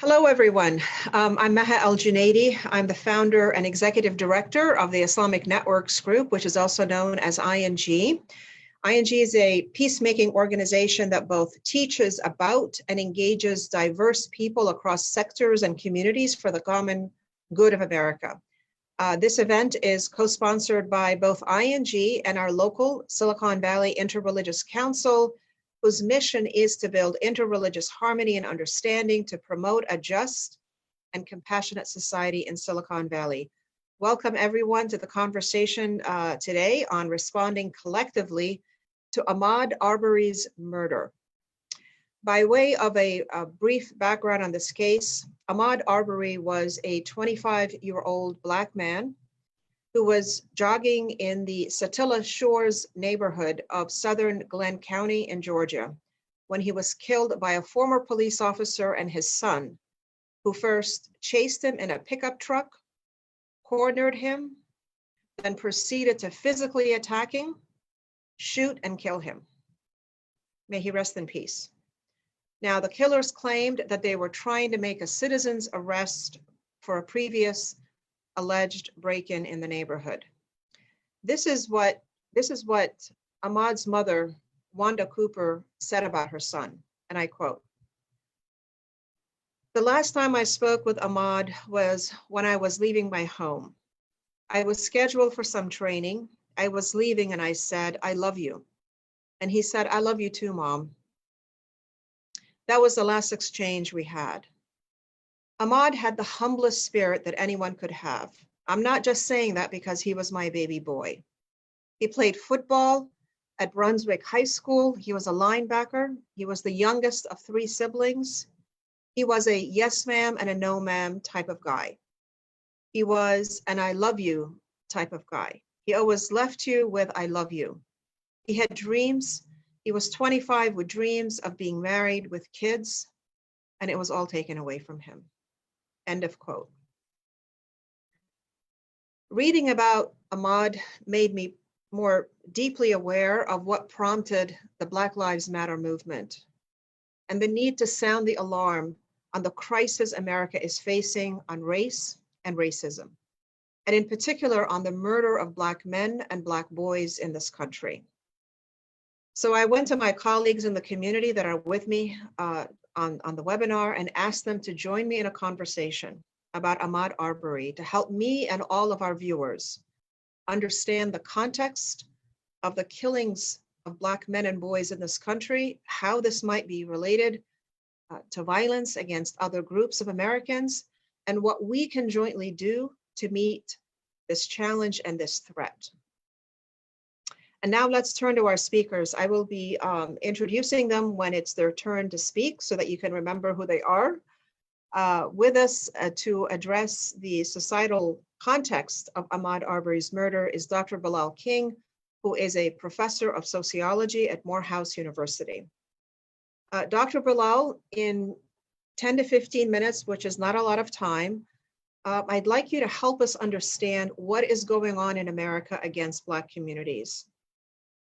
Hello, everyone. I'm Maha Al-Junaidi. I'm the founder and executive director of the Islamic Networks Group, which is also known as ING. ING is a peacemaking organization that both teaches about and engages diverse people across sectors and communities for the common good of America. This event is co-sponsored by both ING and our local Silicon Valley Interreligious Council, whose mission is to build interreligious harmony and understanding to promote a just and compassionate society in Silicon Valley. Welcome everyone to the conversation today on responding collectively to Ahmaud Arbery's murder. By way of a brief background on this case, Ahmaud Arbery was a 25-year-old Black man who was jogging in the Satilla Shores neighborhood of southern Glenn County in Georgia when he was killed by a former police officer and his son, who first chased him in a pickup truck, cornered him, then proceeded to physically attack him, shoot and kill him. May he rest in peace. Now, the killers claimed that they were trying to make a citizen's arrest for a previous alleged break-in in the neighborhood. This is what Ahmaud's mother, Wanda Cooper, said about her son, and I quote, "The last time I spoke with Ahmaud was when I was leaving my home. I was scheduled for some training. I was leaving and I said, 'I love you.' And he said, 'I love you too, Mom.' That was the last exchange we had." Ahmaud had the humblest spirit that anyone could have. I'm not just saying that because he was my baby boy. He played football at Brunswick High School. He was a linebacker. He was the youngest of 3 siblings. He was a yes ma'am and a no ma'am type of guy. He was an I love you type of guy. He always left you with I love you. He had dreams. He was 25 with dreams of being married with kids, and it was all taken away from him. End of quote. Reading about Ahmaud made me more deeply aware of what prompted the Black Lives Matter movement and the need to sound the alarm on the crisis America is facing on race and racism, and in particular on the murder of Black men and Black boys in this country. So I went to my colleagues in the community that are with me on the webinar and asked them to join me in a conversation about Ahmaud Arbery to help me and all of our viewers understand the context of the killings of Black men and boys in this country, how this might be related to violence against other groups of Americans, and what we can jointly do to meet this challenge and this threat. And now let's turn to our speakers. I will be introducing them when it's their turn to speak so that you can remember who they are. With us to address the societal context of Ahmaud Arbery's murder is Dr. Bilal King, who is a professor of sociology at Morehouse University. Dr. Bilal, in 10 to 15 minutes, which is not a lot of time, I'd like you to help us understand what is going on in America against Black communities.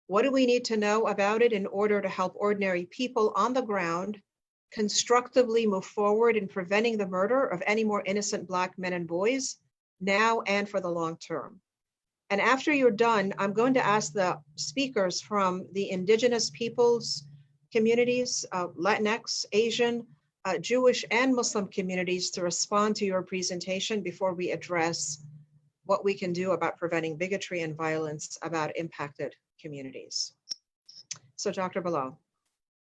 What do we need to know about it in order to help ordinary people on the ground constructively move forward in preventing the murder of any more innocent Black men and boys now and for the long term? And after you're done, I'm going to ask the speakers from the indigenous peoples communities, Latinx, Asian, Jewish, and Muslim communities to respond to your presentation before we address what we can do about preventing bigotry and violence about impacted communities. So Dr. Bilal.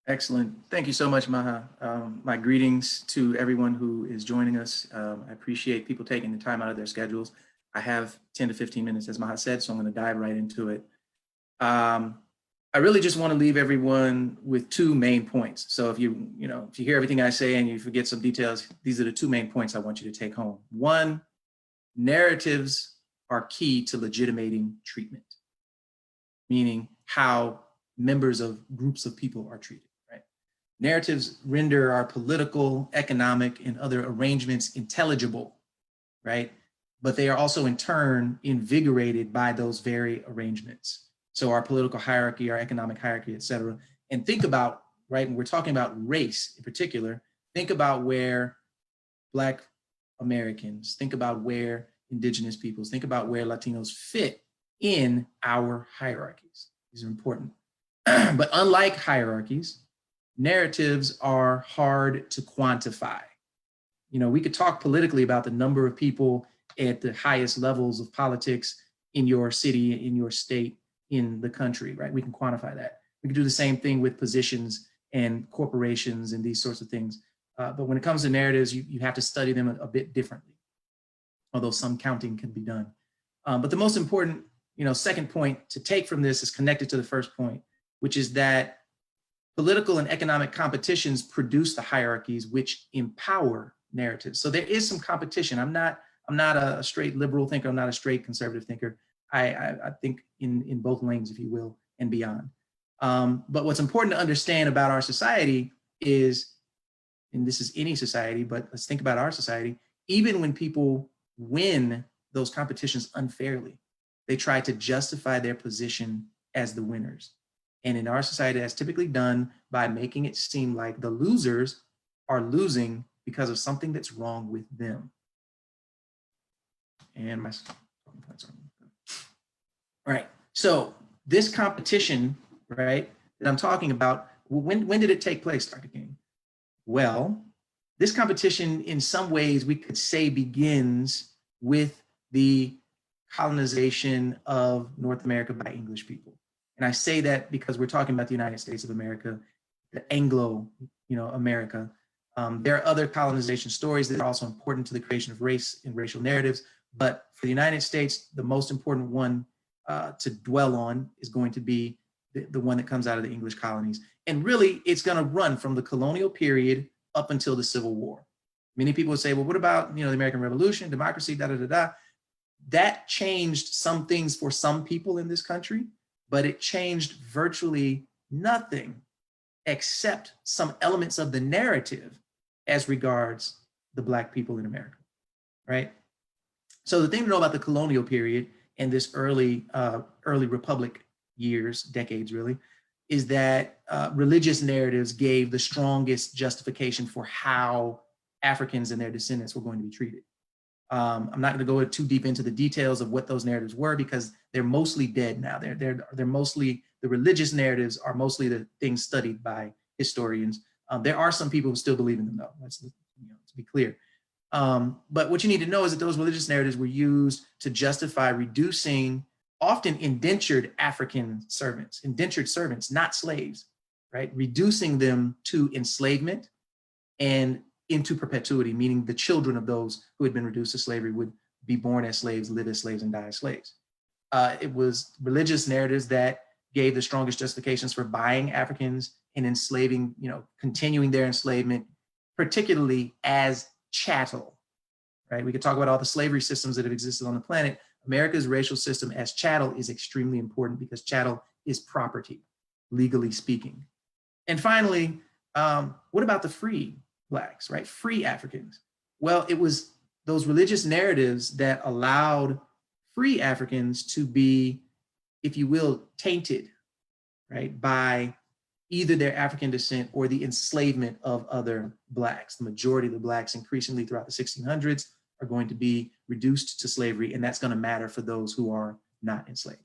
Excellent. Thank you so much, Maha. My greetings to everyone who is joining us. I appreciate people taking the time out of their schedules. I have 10 to 15 minutes, as Maha said, so I'm going to dive right into it. I really just want to leave everyone with 2 main points. So if you hear everything I say and you forget some details, these are the 2 main points I want you to take home. 1, narratives are key to legitimating treatment, meaning how members of groups of people are treated, right? Narratives render our political, economic, and other arrangements intelligible, right? But they are also in turn invigorated by those very arrangements. So our political hierarchy, our economic hierarchy, et cetera. And think about, right, when we're talking about race in particular, think about where Black Americans, think about where Indigenous peoples, think about where Latinos fit in our hierarchies. These are important. But unlike hierarchies, narratives are hard to quantify. You know, we could talk politically about the number of people at the highest levels of politics in your city, in your state, in the country, right? We can quantify that. We can do the same thing with positions and corporations and these sorts of things. But when it comes to narratives, you have to study them a bit differently, although some counting can be done. But the most important, second point to take from this is connected to the first point, which is that political and economic competitions produce the hierarchies which empower narratives. So there is some competition. I'm not a straight liberal thinker. I'm not a straight conservative thinker. I think in both lanes, if you will, and beyond. But what's important to understand about our society is, and this is any society, but let's think about our society, even when people win those competitions unfairly, they try to justify their position as the winners. And in our society, that's typically done by making it seem like the losers are losing because of something that's wrong with them. And my points are right. So this competition, right, that I'm talking about, when did it take place, Dr. King? Well, this competition in some ways we could say begins with the colonization of North America by English people. And I say that because we're talking about the United States of America, the Anglo, America. There are other colonization stories that are also important to the creation of race and racial narratives. But for the United States, the most important one to dwell on is going to be the one that comes out of the English colonies. And really, it's going to run from the colonial period up until the Civil War. Many people would say, well, what about the American Revolution, democracy, da da da da? That changed some things for some people in this country, but it changed virtually nothing except some elements of the narrative as regards the Black people in America, right? So the thing to know about the colonial period and this early Republic years, decades really, is that religious narratives gave the strongest justification for how Africans and their descendants were going to be treated. I'm not going to go too deep into the details of what those narratives were because they're mostly dead now. They're mostly, the religious narratives are mostly the things studied by historians. There are some people who still believe in them though, that's, to be clear. But what you need to know is that those religious narratives were used to justify reducing often indentured African servants, indentured servants, not slaves, right? Reducing them to enslavement and into perpetuity, meaning the children of those who had been reduced to slavery would be born as slaves, live as slaves, and die as slaves. It was religious narratives that gave the strongest justifications for buying Africans and enslaving, continuing their enslavement, particularly as chattel, right? We could talk about all the slavery systems that have existed on the planet. America's racial system as chattel is extremely important because chattel is property, legally speaking. And finally, what about the free Blacks, right? Free Africans. Well, it was those religious narratives that allowed free Africans to be, if you will, tainted, right, by either their African descent or the enslavement of other Blacks. The majority of the Blacks increasingly throughout the 1600s are going to be reduced to slavery, and that's going to matter for those who are not enslaved.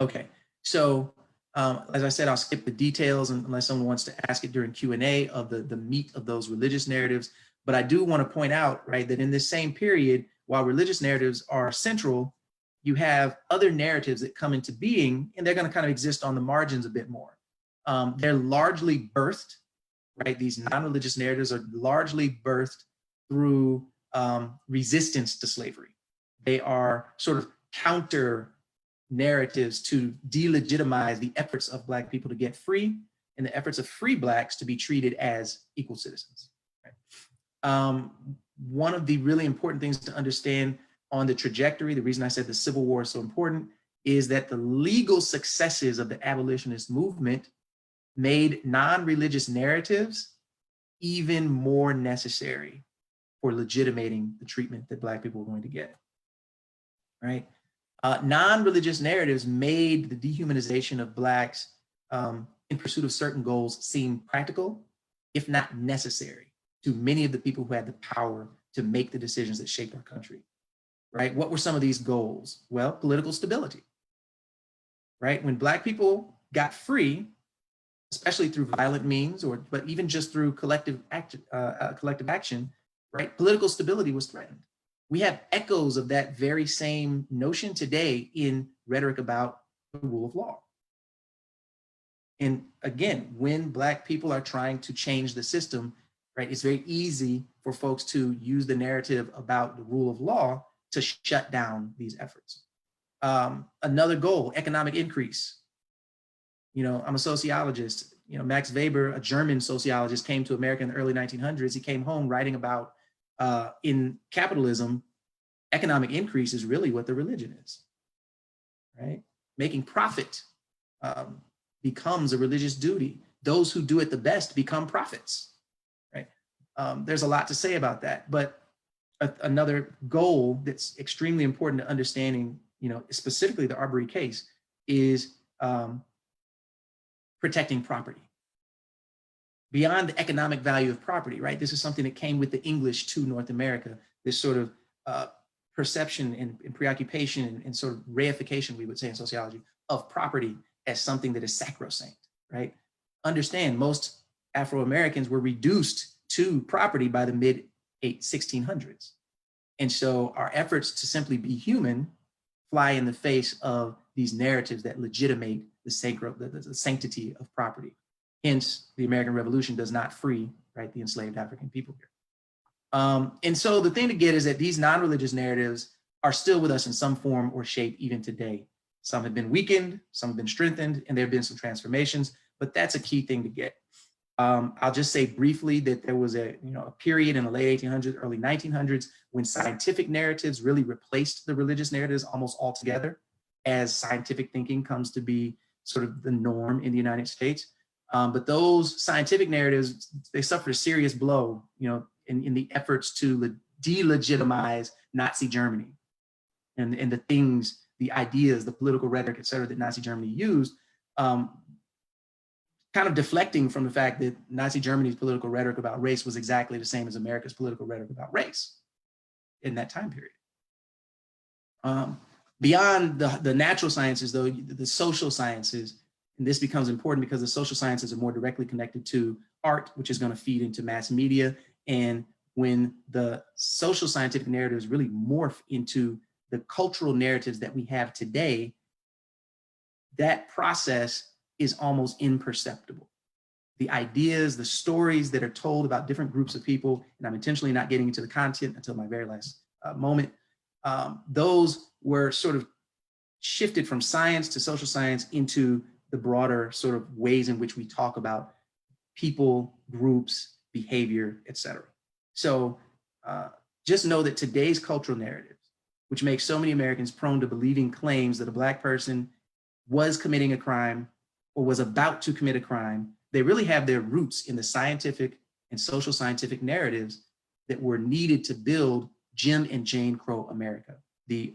Okay, so as I said, I'll skip the details unless someone wants to ask it during Q&A of the meat of those religious narratives. But I do want to point out, right, that in this same period, while religious narratives are central, you have other narratives that come into being, and they're going to kind of exist on the margins a bit more. They're largely birthed, right? These non-religious narratives are largely birthed through resistance to slavery. They are sort of counter narratives to delegitimize the efforts of Black people to get free and the efforts of free Blacks to be treated as equal citizens. Right? One of the really important things to understand on the trajectory, the reason I said the Civil War is so important, is that the legal successes of the abolitionist movement made non-religious narratives even more necessary for legitimating the treatment that Black people were going to get, right? Non-religious narratives made the dehumanization of Blacks in pursuit of certain goals seem practical, if not necessary, to many of the people who had the power to make the decisions that shaped our country, right? What were some of these goals? Well, political stability, right? When Black people got free, especially through violent means, but even just through collective action, right? Political stability was threatened. We have echoes of that very same notion today in rhetoric about the rule of law. And again, when Black people are trying to change the system, right, it's very easy for folks to use the narrative about the rule of law to shut down these efforts. Another goal, economic increase. You know, I'm a sociologist. You know, Max Weber, a German sociologist, came to America in the early 1900s. He came home writing about, in capitalism, economic increase is really what the religion is, right? Making profit becomes a religious duty. Those who do it the best become prophets, right? There's a lot to say about that, but another goal that's extremely important to understanding, you know, specifically the Arbery case, is protecting property. Beyond the economic value of property, right? This is something that came with the English to North America, this sort of perception and preoccupation and sort of reification, we would say in sociology, of property as something that is sacrosanct, right? Understand, most Afro-Americans were reduced to property by the mid-1600s. And so our efforts to simply be human fly in the face of these narratives that legitimate the sanctity of property. Hence, the American Revolution does not free, right, the enslaved African people here. And so the thing to get is that these non-religious narratives are still with us in some form or shape even today. Some have been weakened, some have been strengthened, and there have been some transformations, but that's a key thing to get. I'll just say briefly that there was a period in the late 1800s, early 1900s, when scientific narratives really replaced the religious narratives almost altogether, as scientific thinking comes to be sort of the norm in the United States. But those scientific narratives, they suffered a serious blow, you know, in the efforts to delegitimize Nazi Germany and the things, the ideas, the political rhetoric, et cetera, that Nazi Germany used, kind of deflecting from the fact that Nazi Germany's political rhetoric about race was exactly the same as America's political rhetoric about race in that time period. Beyond the natural sciences, though, the social sciences, and this becomes important because the social sciences are more directly connected to art, which is going to feed into mass media. And when the social scientific narratives really morph into the cultural narratives that we have today, that process is almost imperceptible. The ideas, the stories that are told about different groups of people, and I'm intentionally not getting into the content until my very last moment, those were sort of shifted from science to social science into the broader sort of ways in which we talk about people, groups, behavior, et cetera. So just know that today's cultural narratives, which makes so many Americans prone to believing claims that a Black person was committing a crime or was about to commit a crime, they really have their roots in the scientific and social scientific narratives that were needed to build Jim and Jane Crow America. The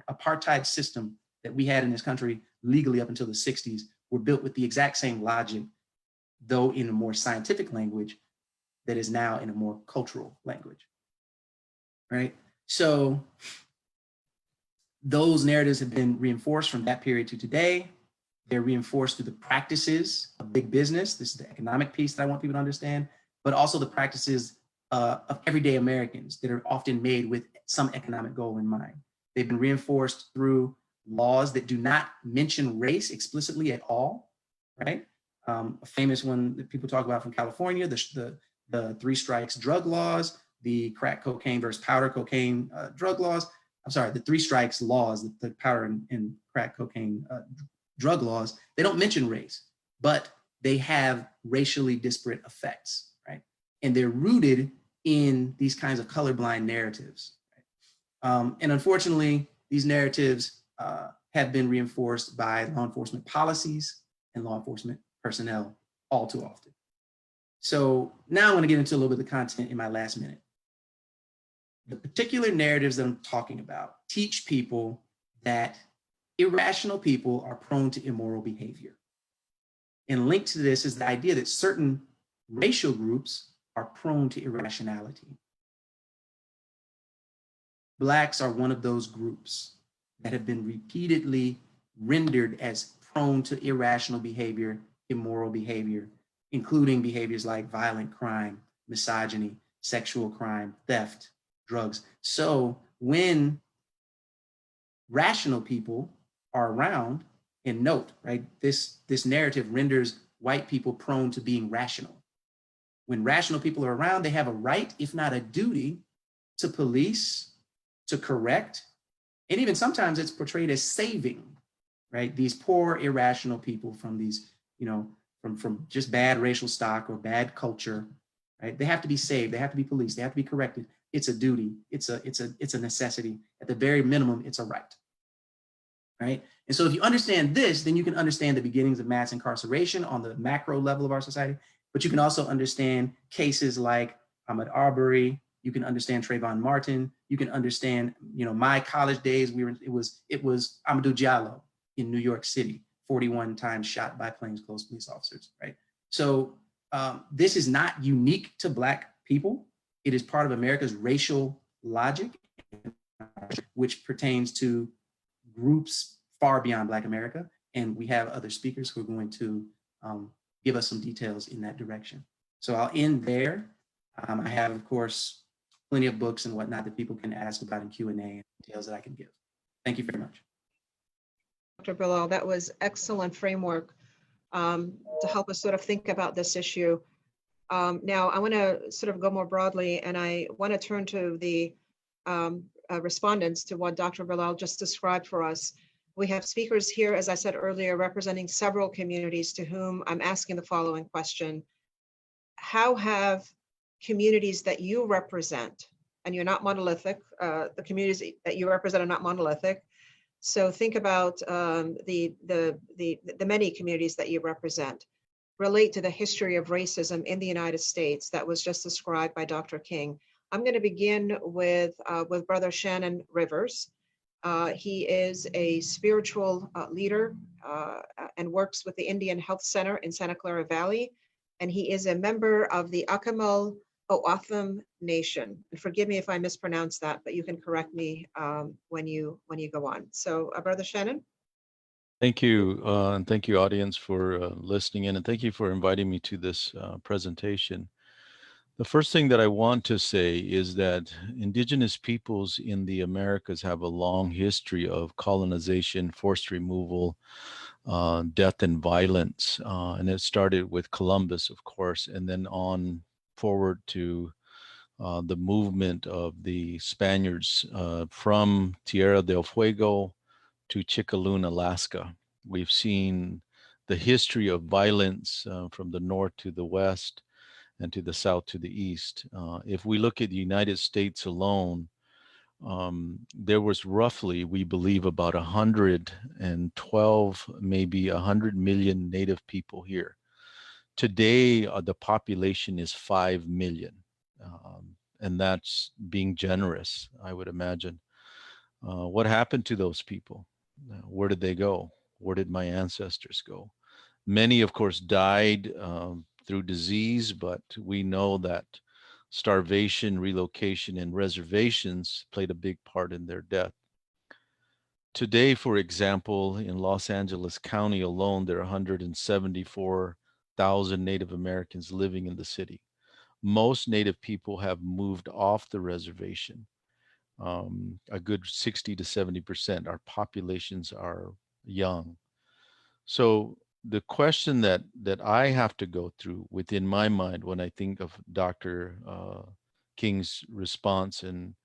apartheid system that we had in this country legally up until the 60s were built with the exact same logic, though in a more scientific language that is now in a more cultural language, right? So those narratives have been reinforced from that period to today. They're reinforced through the practices of big business. This is the economic piece that I want people to understand, but also the practices of everyday Americans that are often made with some economic goal in mind. They've been reinforced through laws that do not mention race explicitly at all, right? A famous one that people talk about from California, the three strikes drug laws, the crack cocaine versus powder cocaine drug laws. I'm sorry, the three strikes laws, the powder and crack cocaine drug laws, they don't mention race, but they have racially disparate effects, right? And they're rooted in these kinds of colorblind narratives. Right? And unfortunately, these narratives have been reinforced by law enforcement policies and law enforcement personnel all too often. So now I'm going to get into a little bit of the content in my last minute. The particular narratives that I'm talking about teach people that irrational people are prone to immoral behavior. And linked to this is the idea that certain racial groups are prone to irrationality. Blacks are one of those groups that have been repeatedly rendered as prone to irrational behavior, immoral behavior, including behaviors like violent crime, misogyny, sexual crime, theft, drugs. So when rational people are around, and note, right, this narrative renders white people prone to being rational. When rational people are around, they have a right, if not a duty, to police, to correct, and even sometimes it's portrayed as saving, right? These poor, irrational people from these, from just bad racial stock or bad culture, right? They have to be saved. They have to be policed. They have to be corrected. It's a duty. It's a necessity. At the very minimum, it's a right, right? And so if you understand this, then you can understand the beginnings of mass incarceration on the macro level of our society, but you can also understand cases like Ahmaud Arbery. You can understand Trayvon Martin. You can understand, my college days, it was Amadou Diallo in New York City, 41 times shot by plainclothes police officers, right? So this is not unique to Black people. It is part of America's racial logic, which pertains to groups far beyond Black America. And we have other speakers who are going to give us some details in that direction. So I'll end there. I have, of course, plenty of books and whatnot that people can ask about in Q&A and details that I can give. Thank you very much. Dr. Bilal, that was excellent framework to help us sort of think about this issue. Now, I want to sort of go more broadly, and I want to turn to the respondents to what Dr. Bilal just described for us. We have speakers here, as I said earlier, representing several communities to whom I'm asking the following question. How have communities that you represent, and you're not monolithic, the communities that you represent are not monolithic, so think about the many communities that you represent, relate to the history of racism in the United States that was just described by Dr. King. I'm going to begin with Brother Shannon Rivers. He is a spiritual leader and works with the Indian Health Center in Santa Clara Valley, and he is a member of the Akamal Oatham Nation. And forgive me if I mispronounce that, but you can correct me when you go on. So, Brother Shannon. Thank you, and thank you, audience, for listening in, and thank you for inviting me to this presentation. The first thing that I want to say is that indigenous peoples in the Americas have a long history of colonization, forced removal, death and violence, and it started with Columbus, of course, and then on forward to the movement of the Spaniards from Tierra del Fuego to Chickaloon, Alaska. We've seen the history of violence from the north to the west and to the south to the east. If we look at the United States alone, there was roughly, we believe, about 112, maybe 100 million Native people here. Today, the population is 5 million, and that's being generous, I would imagine. What happened to those people? Where did they go? Where did my ancestors go? Many, of course, died through disease, but we know that starvation, relocation, and reservations played a big part in their death. Today, for example, in Los Angeles County alone, there are 174,000 Native Americans living in the city. Most Native people have moved off the reservation. A good 60 to 70%. Our populations are young. So the question that I have to go through within my mind when I think of Dr. King's response and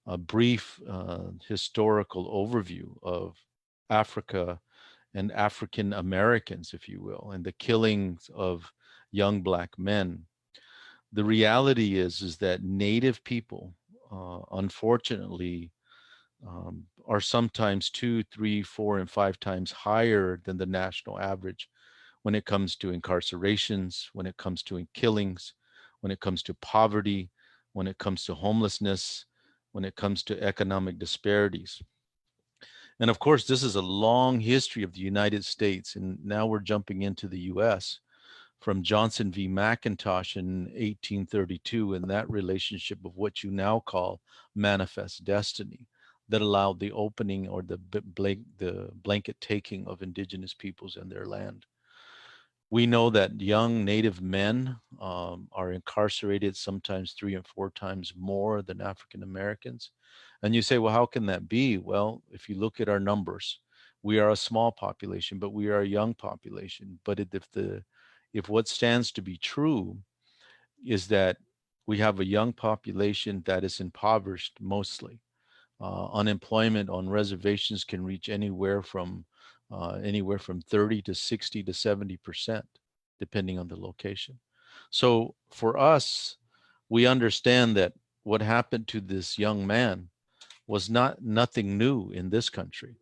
a brief historical overview of Africa and African Americans, if you will, and the killings of young Black men. The reality is that Native people, unfortunately, are sometimes 2, 3, 4, and 5 times higher than the national average when it comes to incarcerations, when it comes to killings, when it comes to poverty, when it comes to homelessness, when it comes to economic disparities. And of course, this is a long history of the United States, and now we're jumping into the US. from Johnson v. McIntosh in 1832, and that relationship of what you now call manifest destiny that allowed the opening or the blanket taking of indigenous peoples and their land. We know that young Native men are incarcerated sometimes 3 and 4 times more than African Americans. And you say, well, how can that be? Well, if you look at our numbers, we are a small population, but we are a young population. But if what stands to be true is that we have a young population that is impoverished mostly. Unemployment on reservations can reach anywhere from 30 to 60 to 70%, depending on the location. So for us, we understand that what happened to this young man was nothing new in this country.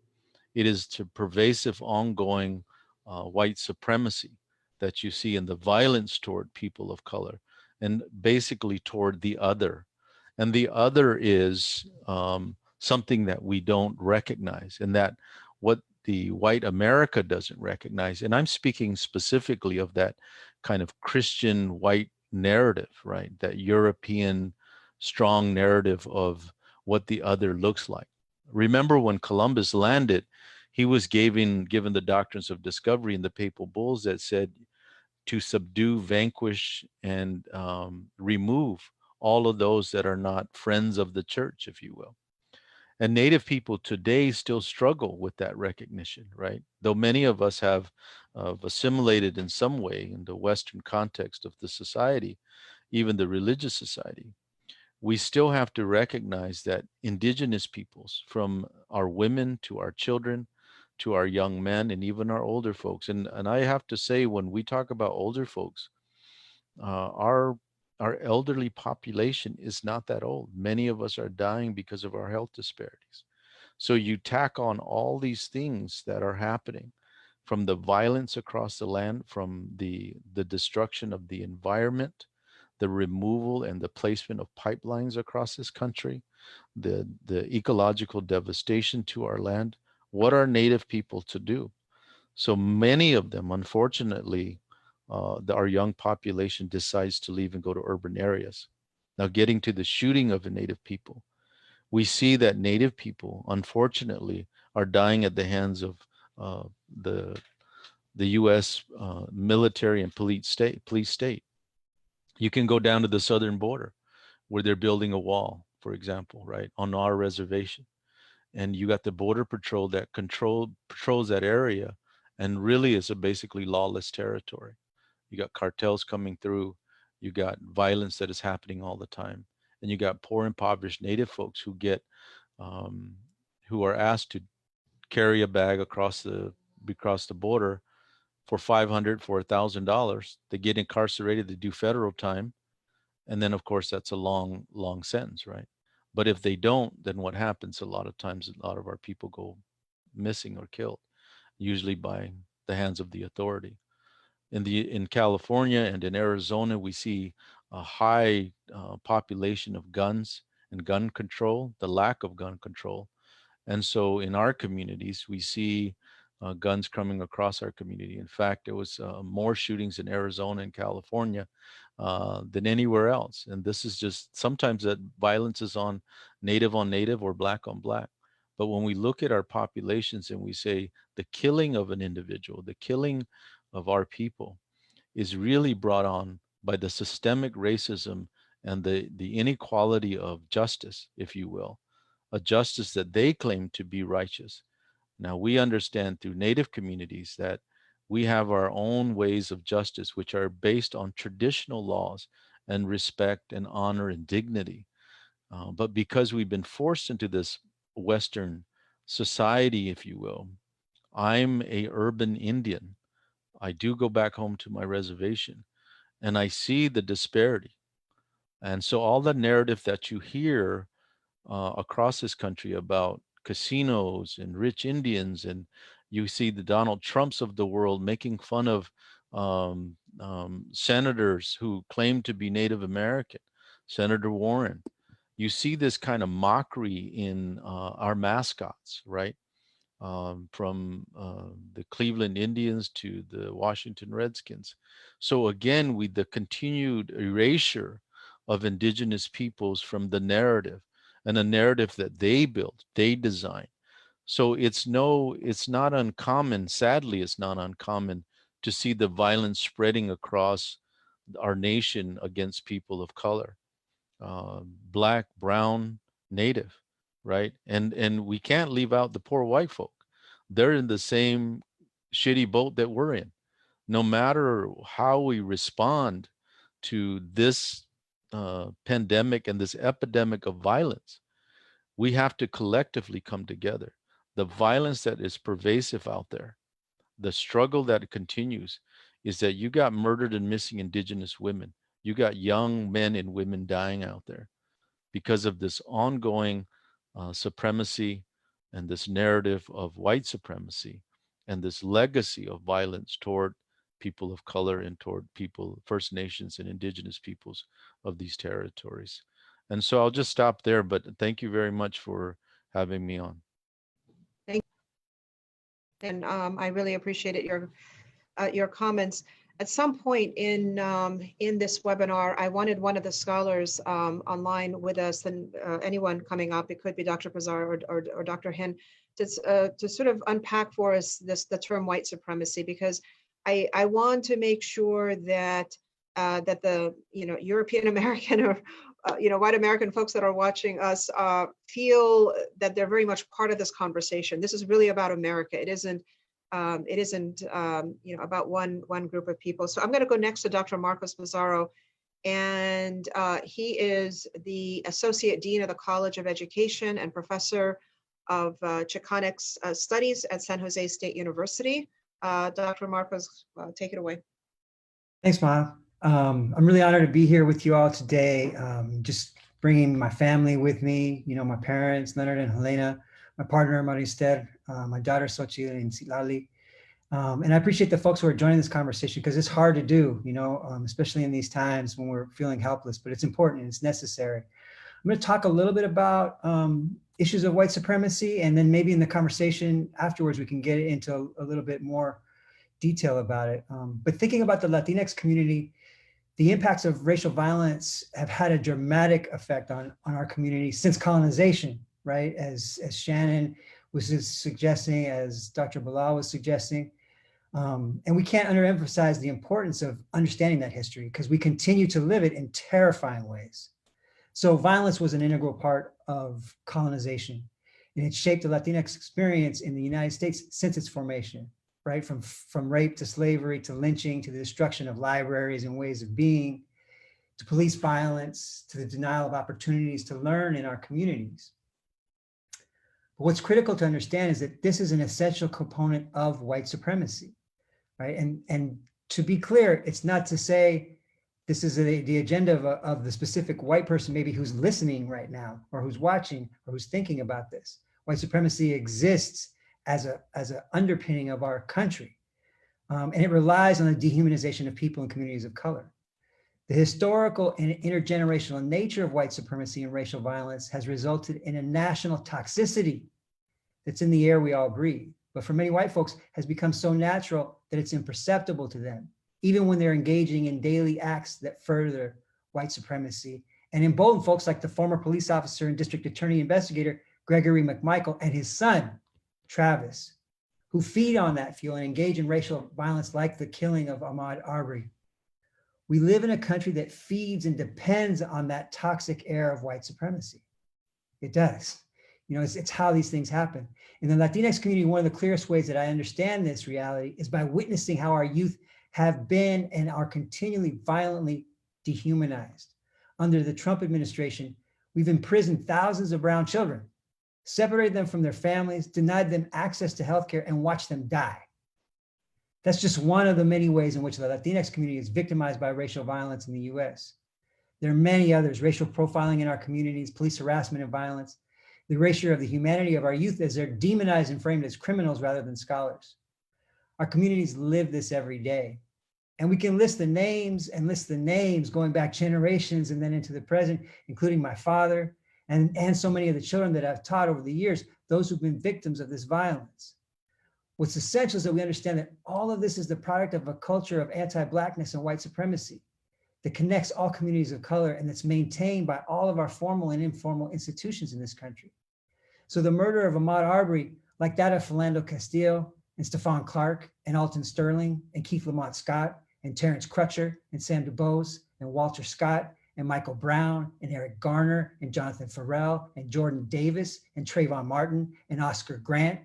It is to pervasive, ongoing white supremacy that you see in the violence toward people of color and basically toward the other. And the other is something that we don't recognize, and that what the white America doesn't recognize. And I'm speaking specifically of that kind of Christian white narrative, right? That European strong narrative of what the other looks like. Remember when Columbus landed, he was given the doctrines of discovery in the papal bulls that said to subdue, vanquish, and remove all of those that are not friends of the church, if you will. And Native people today still struggle with that recognition, right? Though many of us have assimilated in some way in the Western context of the society, even the religious society, we still have to recognize that indigenous peoples, from our women to our children, to our young men, and even our older folks. And I have to say, when we talk about older folks, our elderly population is not that old. Many of us are dying because of our health disparities. So you tack on all these things that are happening, from the violence across the land, from the destruction of the environment, the removal and the placement of pipelines across this country, the ecological devastation to our land. What are Native people to do? So many of them, unfortunately, our young population decides to leave and go to urban areas. Now, getting to the shooting of the Native people, we see that Native people, unfortunately, are dying at the hands of the U.S. Military and police state. You can go down to the southern border where they're building a wall, for example, right, on our reservation. And you got the border patrol that patrols that area and really is a basically lawless territory. You got cartels coming through, you got violence that is happening all the time, and you got poor, impoverished Native folks who are asked to carry a bag across the border for $500, for $1,000. They get incarcerated, they do federal time, and then of course that's a long sentence, right? But if they don't, then what happens? A lot of times, a lot of our people go missing or killed, usually by the hands of the authority. In California and in Arizona, we see a high population of guns and gun control, the lack of gun control. And so in our communities, we see guns coming across our community. In fact, there was more shootings in Arizona and California than anywhere else. And this is just, sometimes that violence is on native or black on black. But when we look at our populations and we say the killing of an individual, the killing of our people is really brought on by the systemic racism and the inequality of justice, if you will, a justice that they claim to be righteous. Now, we understand through Native communities that we have our own ways of justice, which are based on traditional laws and respect and honor and dignity. But because we've been forced into this Western society, if you will, I'm a urban Indian. I do go back home to my reservation and I see the disparity. And so all the narrative that you hear across this country about casinos and rich Indians, and you see the Donald Trumps of the world making fun of senators who claim to be Native American, Senator Warren. You see this kind of mockery in our mascots, right? from the Cleveland Indians to the Washington Redskins. So again, with the continued erasure of indigenous peoples from the narrative, and a narrative that they built, they designed. So it's not uncommon, sadly, it's not uncommon to see the violence spreading across our nation against people of color, black, brown, native, right? And we can't leave out the poor white folk. They're in the same shitty boat that we're in. No matter how we respond to this pandemic and this epidemic of violence, we have to collectively come together. The violence that is pervasive out there, the struggle that continues, is that you got murdered and missing indigenous women. You got young men and women dying out there because of this ongoing supremacy and this narrative of white supremacy and this legacy of violence toward people of color and toward people, First Nations and indigenous peoples of these territories. And so I'll just stop there, but thank you very much for having me on. And I really appreciated your comments. At some point in this webinar, I wanted one of the scholars online with us, and anyone coming up, it could be Dr. Pazar or Dr. Hen, to sort of unpack for us the term white supremacy, because I want to make sure that that the European American or white American folks that are watching us feel that they're very much part of this conversation. This is really about America. It isn't about one group of people. So I'm going to go next to Dr. Marcos Pizarro, and he is the Associate Dean of the College of Education and Professor of Chicanx Studies at San Jose State University. Dr. Marcos, take it away. Thanks, Ma. I'm really honored to be here with you all today. Just bringing my family with me, my parents, Leonard and Helena, my partner, Marister, my daughter, Xochitl and Silali. And I appreciate the folks who are joining this conversation, because it's hard to do, especially in these times when we're feeling helpless, but it's important and it's necessary. I'm going to talk a little bit about issues of white supremacy, and then maybe in the conversation afterwards, we can get into a little bit more detail about it. But thinking about the Latinx community, the impacts of racial violence have had a dramatic effect on our community since colonization, right? As Shannon was suggesting, as Dr. Bilal was suggesting. And we can't underemphasize the importance of understanding that history, because we continue to live it in terrifying ways. So violence was an integral part of colonization, and it shaped the Latinx experience in the United States since its formation, right? From rape to slavery to lynching to the destruction of libraries and ways of being, to police violence, to the denial of opportunities to learn in our communities. But what's critical to understand is that this is an essential component of white supremacy, right? And to be clear, it's not to say this is the agenda of the specific white person maybe who's listening right now, or who's watching, or who's thinking about this. White supremacy exists as an underpinning of our country. And it relies on the dehumanization of people and communities of color. The historical and intergenerational nature of white supremacy and racial violence has resulted in a national toxicity that's in the air we all breathe, but for many white folks has become so natural that it's imperceptible to them, even when they're engaging in daily acts that further white supremacy and embolden folks like the former police officer and district attorney investigator, Gregory McMichael, and his son, Travis, who feed on that fuel and engage in racial violence like the killing of Ahmaud Arbery. We live in a country that feeds and depends on that toxic air of white supremacy. It does. It's how these things happen. In the Latinx community, one of the clearest ways that I understand this reality is by witnessing how our youth have been and are continually violently dehumanized. Under the Trump administration, we've imprisoned thousands of brown children, separated them from their families, denied them access to healthcare, and watched them die. That's just one of the many ways in which the Latinx community is victimized by racial violence in the US. There are many others: racial profiling in our communities, police harassment and violence, the erasure of the humanity of our youth as they're demonized and framed as criminals rather than scholars. Our communities live this every day. And we can list the names going back generations and then into the present, including my father and so many of the children that I've taught over the years. those who've been victims of this violence. What's essential is that we understand that all of this is the product of a culture of anti-Blackness and white supremacy that connects all communities of color and that's maintained by all of our formal and informal institutions in this country. So the murder of Ahmaud Arbery, like that of Philando Castillo and Stephon Clark and Alton Sterling and Keith Lamont Scott and Terrence Crutcher and Sam DuBose and Walter Scott and Michael Brown and Eric Garner and Jonathan Farrell and Jordan Davis and Trayvon Martin and Oscar Grant,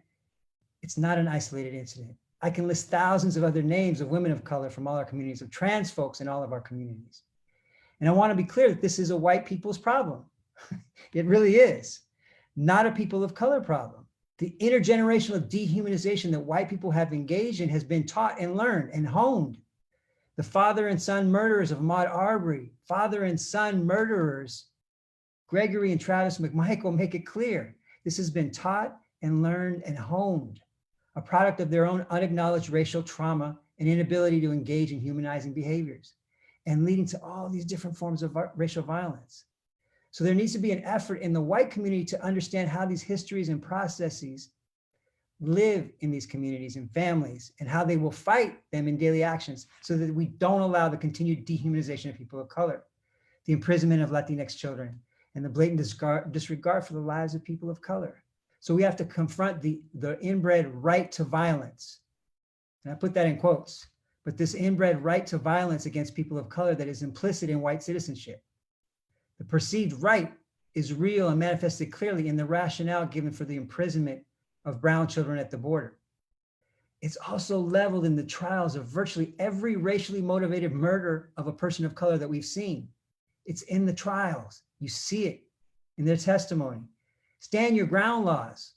it's not an isolated incident. I can list thousands of other names of women of color from all our communities, of trans folks in all of our communities. And I want to be clear that this is a white people's problem. It really is. Not a people of color problem. The intergenerational dehumanization that white people have engaged in has been taught and learned and honed. The father and son murderers of Ahmaud Arbery, father and son murderers, Gregory and Travis McMichael, make it clear. This has been taught and learned and honed, a product of their own unacknowledged racial trauma and inability to engage in humanizing behaviors, and leading to all these different forms of racial violence. So there needs to be an effort in the white community to understand how these histories and processes live in these communities and families, and how they will fight them in daily actions so that we don't allow the continued dehumanization of people of color, the imprisonment of Latinx children, and the blatant disregard for the lives of people of color. So we have to confront the inbred right to violence. And I put that in quotes, but this inbred right to violence against people of color that is implicit in white citizenship. The perceived right is real and manifested clearly in the rationale given for the imprisonment of brown children at the border. It's also leveled in the trials of virtually every racially motivated murder of a person of color that we've seen. It's in the trials. You see it in their testimony. Stand your ground laws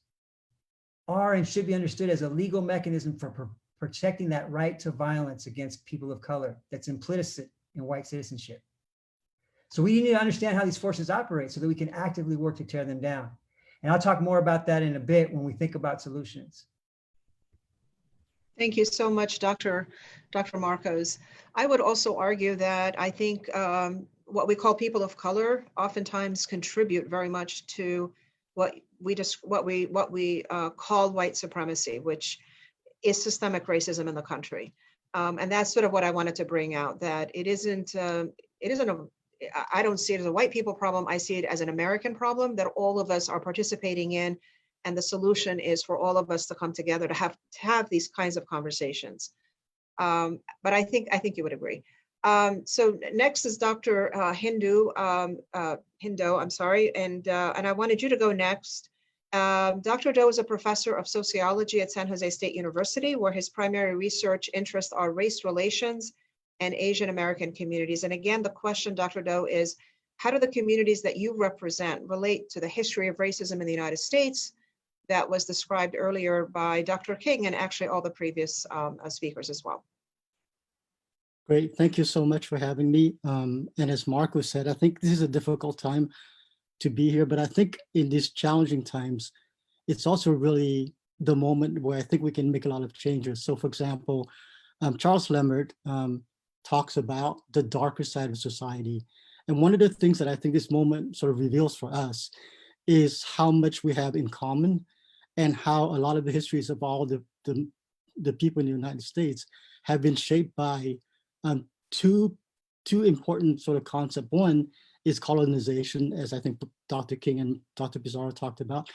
are and should be understood as a legal mechanism for protecting that right to violence against people of color that's implicit in white citizenship. So we need to understand how these forces operate so that we can actively work to tear them down. And I'll talk more about that in a bit when we think about solutions. Thank you so much, Dr. Marcos. I would also argue that I think what we call people of color oftentimes contribute very much to what we call white supremacy, which is systemic racism in the country. And that's sort of what I wanted to bring out, that it isn't I don't see it as a white people problem. I see it as an American problem that all of us are participating in. And the solution is for all of us to come together to have these kinds of conversations. But I think you would agree. So next is Dr. Hindo, I'm sorry, and I wanted you to go next. Dr. Doe is a professor of sociology at San Jose State University, where his primary research interests are race relations and Asian American communities. And again, the question, Dr. Doe, is how do the communities that you represent relate to the history of racism in the United States that was described earlier by Dr. King and actually all the previous speakers as well? Great, thank you so much for having me. And as Marco said, I think this is a difficult time to be here, but I think in these challenging times, it's also really the moment where I think we can make a lot of changes. So for example, Charles Lemmert talks about the darker side of society. And one of the things that I think this moment sort of reveals for us is how much we have in common and how a lot of the histories of all the people in the United States have been shaped by two important sort of concepts. One is colonization, as I think Dr. King and Dr. Pizarro talked about,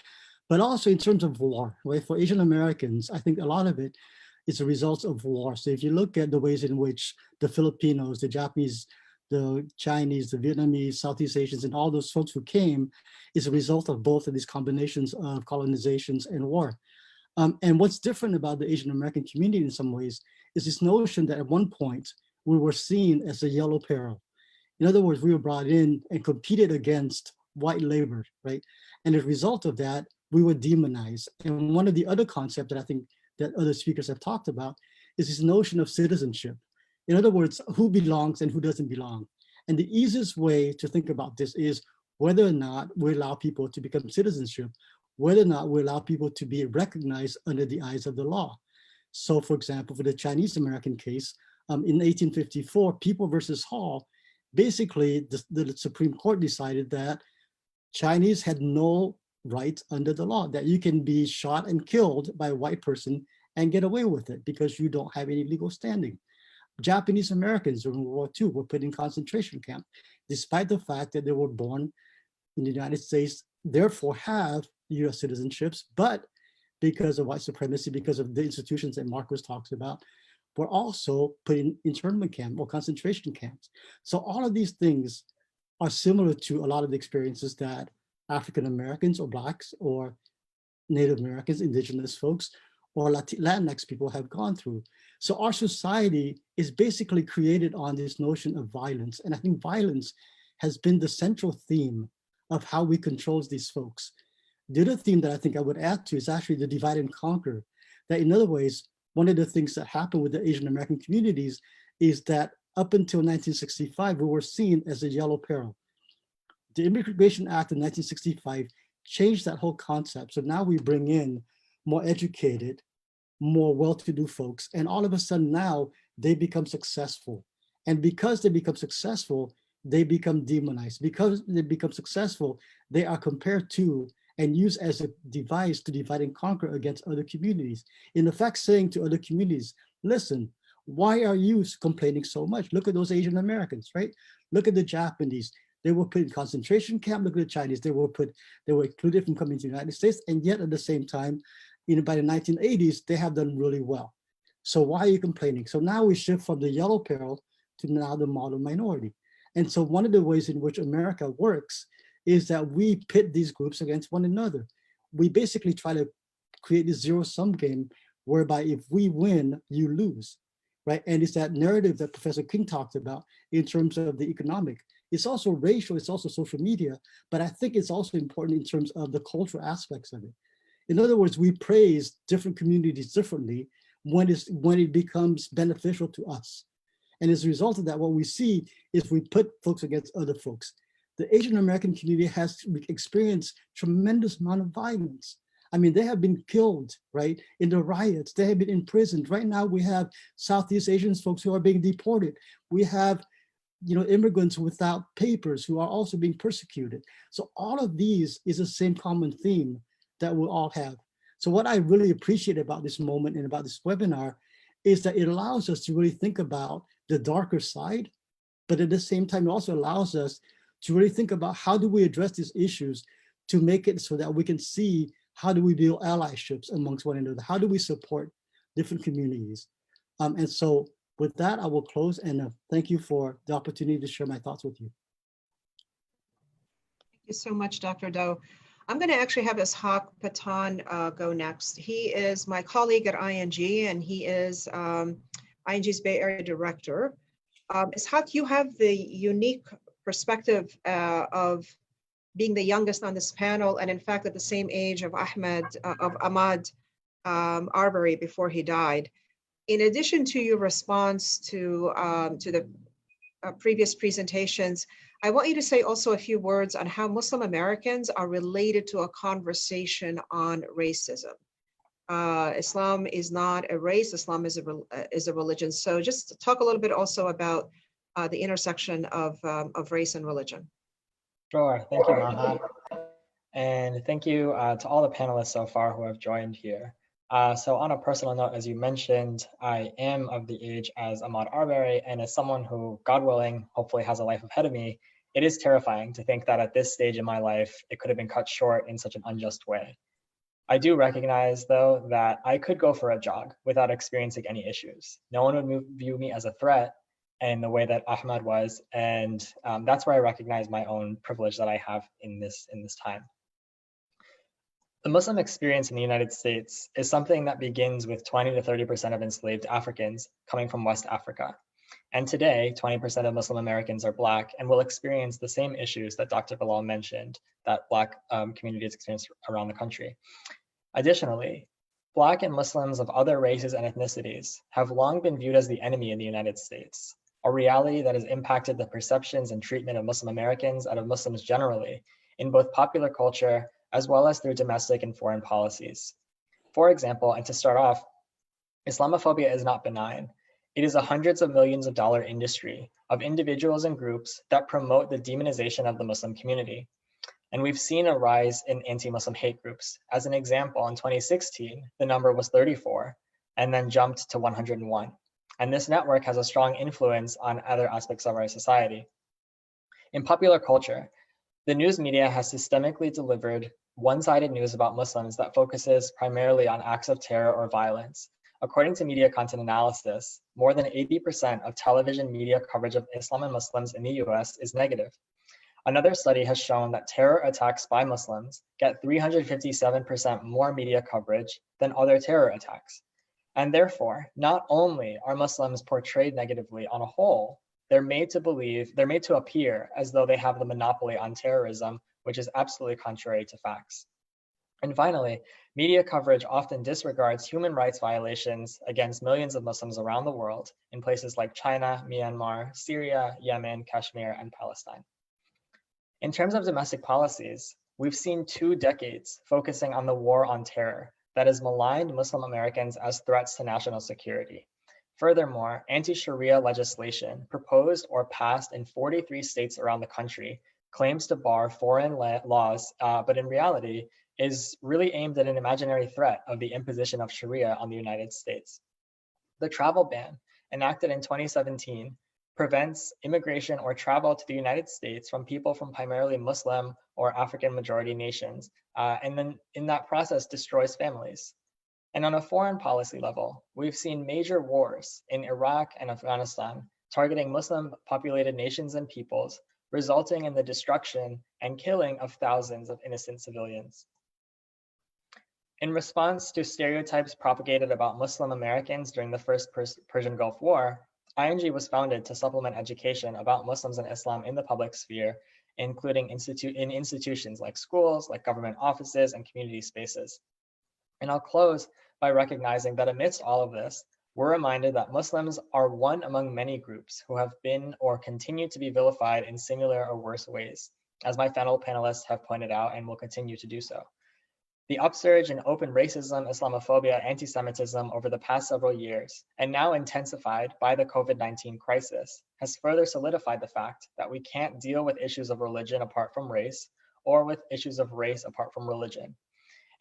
but also in terms of war, right? For Asian Americans, I think a lot of it is a result of war. So if you look at the ways in which the Filipinos, the Japanese, the Chinese, the Vietnamese, Southeast Asians, and all those folks who came is a result of both of these combinations of colonizations and war. And what's different about the Asian American community in some ways is this notion that at one point we were seen as a yellow peril. In other words, we were brought in and competed against white labor, right? And as a result of that, we were demonized. And one of the other concepts that I think that other speakers have talked about is this notion of citizenship. In other words, who belongs and who doesn't belong. And the easiest way to think about this is whether or not we allow people to become citizenship, whether or not we allow people to be recognized under the eyes of the law. So for example, for the Chinese American case, in 1854, People versus Hall, basically the Supreme Court decided that Chinese had no rights under the law, that you can be shot and killed by a white person and get away with it because you don't have any legal standing. Japanese Americans during World War II were put in concentration camp, despite the fact that they were born in the United States, therefore have US citizenships, but because of white supremacy, because of the institutions that Marcus talks about, were also put in internment camp or concentration camps. So all of these things are similar to a lot of the experiences that African Americans or Blacks or Native Americans, indigenous folks, or Latinx people have gone through. So our society is basically created on this notion of violence. And I think violence has been the central theme of how we control these folks. The other theme that I think I would add to is actually the divide and conquer. That in other ways, one of the things that happened with the Asian American communities is that up until 1965, we were seen as a yellow peril. The Immigration Act of 1965 changed that whole concept. So now we bring in more educated, more well-to-do folks, and all of a sudden now they become successful. And because they become successful, they become demonized. Because they become successful, they are compared to and used as a device to divide and conquer against other communities. In effect, saying to other communities, listen, why are you complaining so much? Look at those Asian Americans, right? Look at the Japanese. They were put in concentration camp. Look at the Chinese. They were excluded from coming to the United States. And yet at the same time, by the 1980s, they have done really well. So why are you complaining? So now we shift from the yellow peril to now the model minority. And so one of the ways in which America works is that we pit these groups against one another. We basically try to create this zero-sum game whereby if we win, you lose, right? And it's that narrative that Professor King talked about in terms of the economic. It's also racial, it's also social media, but I think it's also important in terms of the cultural aspects of it. In other words, we praise different communities differently when it becomes beneficial to us. And as a result of that, what we see is we put folks against other folks. The Asian American community has experienced tremendous amount of violence. I mean, they have been killed, right? In the riots, they have been imprisoned. Right now, we have Southeast Asian folks who are being deported. We have, immigrants without papers who are also being persecuted. So all of these is the same common theme that we all have. So what I really appreciate about this moment and about this webinar is that it allows us to really think about the darker side, but at the same time, it also allows us to really think about how do we address these issues to make it so that we can see how do we build allyships amongst one another? How do we support different communities? And so with that, I will close and thank you for the opportunity to share my thoughts with you. Thank you so much, Dr. Doe. I'm going to actually have Ishaq Patan go next. He is my colleague at ING, and he is ING's Bay Area Director. Ishaq, you have the unique perspective of being the youngest on this panel, and in fact, at the same age of Ahmaud Arbery before he died. In addition to your response to the previous presentations, I want you to say also a few words on how Muslim Americans are related to a conversation on racism. Islam is not a race, Islam is a religion. So just talk a little bit also about the intersection of race and religion. Sure, thank you, Maha. And thank you to all the panelists so far who have joined here. So on a personal note, as you mentioned, I am of the age as Ahmaud Arbery, and as someone who, God willing, hopefully has a life ahead of me, it is terrifying to think that at this stage in my life, it could have been cut short in such an unjust way. I do recognize, though, that I could go for a jog without experiencing any issues. No one would view me as a threat in the way that Ahmaud was, and that's where I recognize my own privilege that I have in this time. The Muslim experience in the United States is something that begins with 20 to 30% of enslaved Africans coming from West Africa. And today, 20% of Muslim Americans are Black and will experience the same issues that Dr. Bilal mentioned that Black communities experience around the country. Additionally, Black and Muslims of other races and ethnicities have long been viewed as the enemy in the United States, a reality that has impacted the perceptions and treatment of Muslim Americans and of Muslims generally in both popular culture as well as through domestic and foreign policies. For example, and to start off, Islamophobia is not benign. It is a hundreds of millions of dollar industry of individuals and groups that promote the demonization of the Muslim community. And we've seen a rise in anti-Muslim hate groups. As an example, in 2016, the number was 34 and then jumped to 101. And this network has a strong influence on other aspects of our society. In popular culture, the news media has systemically delivered one-sided news about Muslims that focuses primarily on acts of terror or violence. According to media content analysis, more than 80% of television media coverage of Islam and Muslims in the US is negative. Another study has shown that terror attacks by Muslims get 357% more media coverage than other terror attacks. And therefore, not only are Muslims portrayed negatively on a whole, they're made to appear as though they have the monopoly on terrorism, which is absolutely contrary to facts. And finally, media coverage often disregards human rights violations against millions of Muslims around the world in places like China, Myanmar, Syria, Yemen, Kashmir, and Palestine. In terms of domestic policies, we've seen 2 decades focusing on the war on terror that has maligned Muslim Americans as threats to national security. Furthermore, anti-Sharia legislation proposed or passed in 43 states around the country claims to bar foreign laws, but in reality is really aimed at an imaginary threat of the imposition of Sharia on the United States. The travel ban, enacted in 2017, prevents immigration or travel to the United States from people from primarily Muslim or African majority nations, and then in that process destroys families. And on a foreign policy level, we've seen major wars in Iraq and Afghanistan targeting Muslim populated nations and peoples, resulting in the destruction and killing of thousands of innocent civilians. In response to stereotypes propagated about Muslim Americans during the first Persian Gulf War, ING was founded to supplement education about Muslims and Islam in the public sphere, including in institutions like schools, like government offices, and community spaces. And I'll close by recognizing that amidst all of this, we're reminded that Muslims are one among many groups who have been or continue to be vilified in similar or worse ways, as my fellow panelists have pointed out and will continue to do so. The upsurge in open racism, Islamophobia, anti-Semitism over the past several years, and now intensified by the COVID-19 crisis, has further solidified the fact that we can't deal with issues of religion apart from race, or with issues of race apart from religion.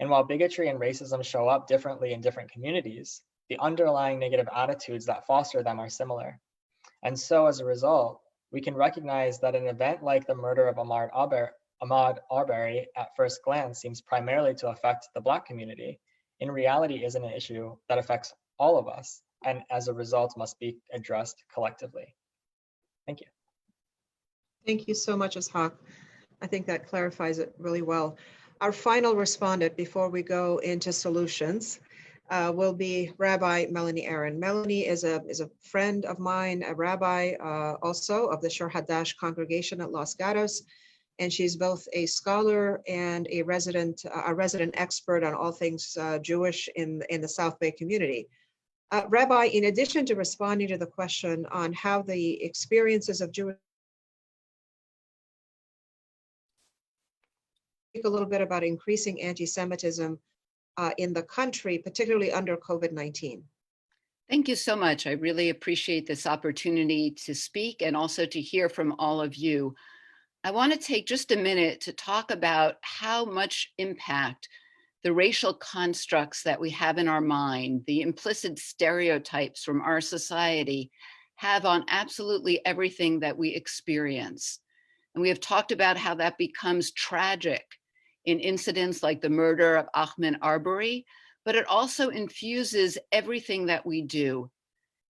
And while bigotry and racism show up differently in different communities, the underlying negative attitudes that foster them are similar. And so as a result, we can recognize that an event like the murder of Ahmaud Arbery at first glance seems primarily to affect the Black community, in reality isn't an issue that affects all of us, and as a result must be addressed collectively. Thank you. Thank you so much, Ishaq. I think that clarifies it really well. Our final respondent before we go into solutions will be Rabbi Melanie Aaron. Melanie is a friend of mine, a rabbi also of the Shor Hadash congregation at Los Gatos, and she's both a scholar and a resident expert on all things Jewish in the South Bay community. Rabbi, in addition to responding to the question on how the experiences of Jewish, a little bit about increasing anti-Semitism in the country, particularly under COVID-19. Thank you so much. I really appreciate this opportunity to speak and also to hear from all of you. I want to take just a minute to talk about how much impact the racial constructs that we have in our mind, the implicit stereotypes from our society, have on absolutely everything that we experience. And we have talked about how that becomes tragic in incidents like the murder of Ahmaud Arbery, but it also infuses everything that we do.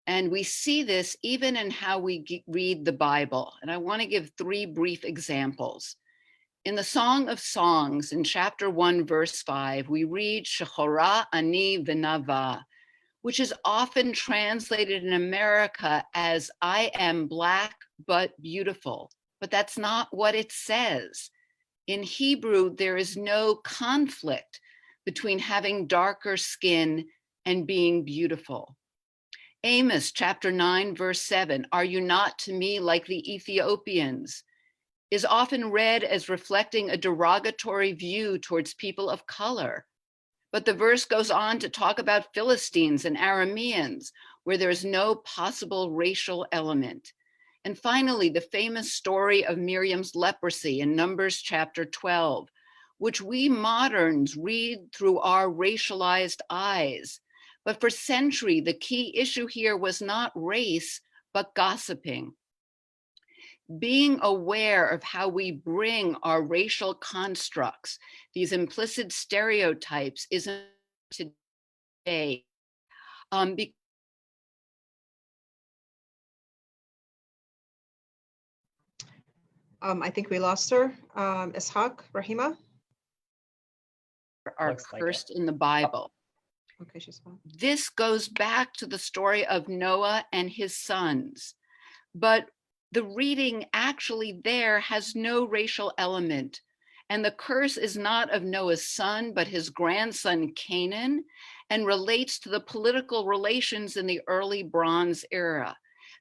And we see this even in how we read the Bible. And I want to give 3 brief examples. In the Song of Songs, in chapter 1, verse 5, we read Shechora ani v'nava, which is often translated in America as I am Black but beautiful. But that's not what it says. In Hebrew, there is no conflict between having darker skin and being beautiful. Amos chapter 9, verse 7, are you not to me like the Ethiopians, is often read as reflecting a derogatory view towards people of color. But the verse goes on to talk about Philistines and Arameans, where there's no possible racial element. And finally, the famous story of Miriam's leprosy in Numbers chapter 12, which we moderns read through our racialized eyes. But for centuries, the key issue here was not race, but gossiping. Being aware of how we bring our racial constructs, these implicit stereotypes, is today. I think we lost her. Ishaq, Rahima? Are Looks like it. cursed in the Bible. Okay, she's fine. This goes back to the story of Noah and his sons. But the reading actually there has no racial element. And the curse is not of Noah's son, but his grandson Canaan, and relates to the political relations in the early Bronze era.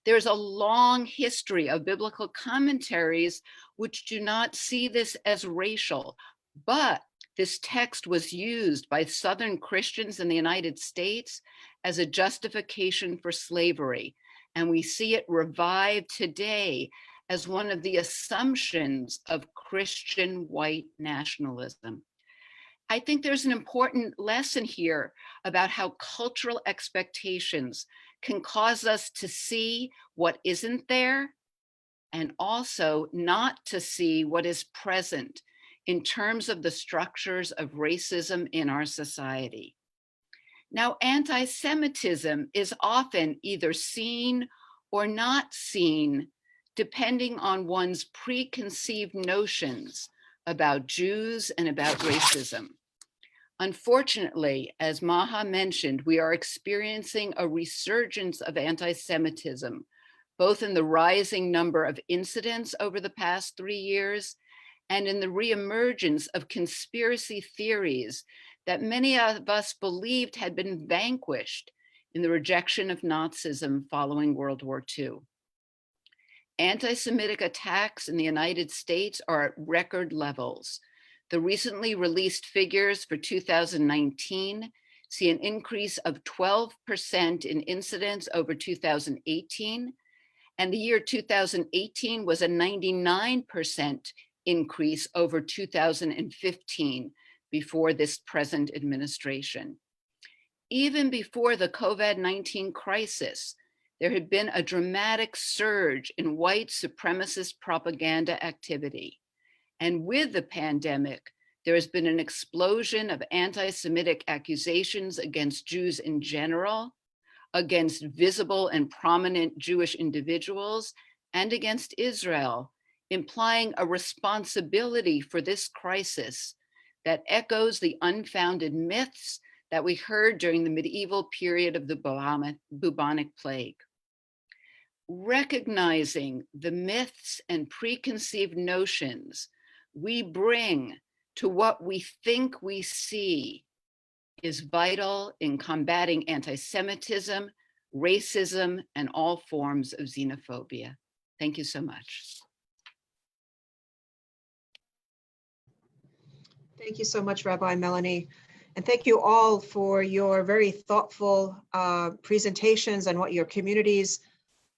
There's a long history of biblical commentaries which do not see this as racial, but this text was used by Southern Christians in the United States as a justification for slavery. And we see it revived today as one of the assumptions of Christian white nationalism. I think there's an important lesson here about how cultural expectations can cause us to see what isn't there and also not to see what is present in terms of the structures of racism in our society. Now, anti-Semitism is often either seen or not seen, depending on one's preconceived notions about Jews and about racism. Unfortunately, as Maha mentioned, we are experiencing a resurgence of anti-Semitism, both in the rising number of incidents over the past 3 years and in the reemergence of conspiracy theories that many of us believed had been vanquished in the rejection of Nazism following World War II. Anti-Semitic attacks in the United States are at record levels. The recently released figures for 2019 see an increase of 12% in incidents over 2018, and the year 2018 was a 99% increase over 2015 before this present administration. Even before the COVID-19 crisis, there had been a dramatic surge in white supremacist propaganda activity. And with the pandemic, there has been an explosion of anti-Semitic accusations against Jews in general, against visible and prominent Jewish individuals, and against Israel, implying a responsibility for this crisis that echoes the unfounded myths that we heard during the medieval period of the bubonic plague. Recognizing the myths and preconceived notions we bring to what we think we see is vital in combating anti-Semitism, racism, and all forms of xenophobia. Thank you so much. Thank you so much, Rabbi Melanie. And thank you all for your very thoughtful presentations on what your communities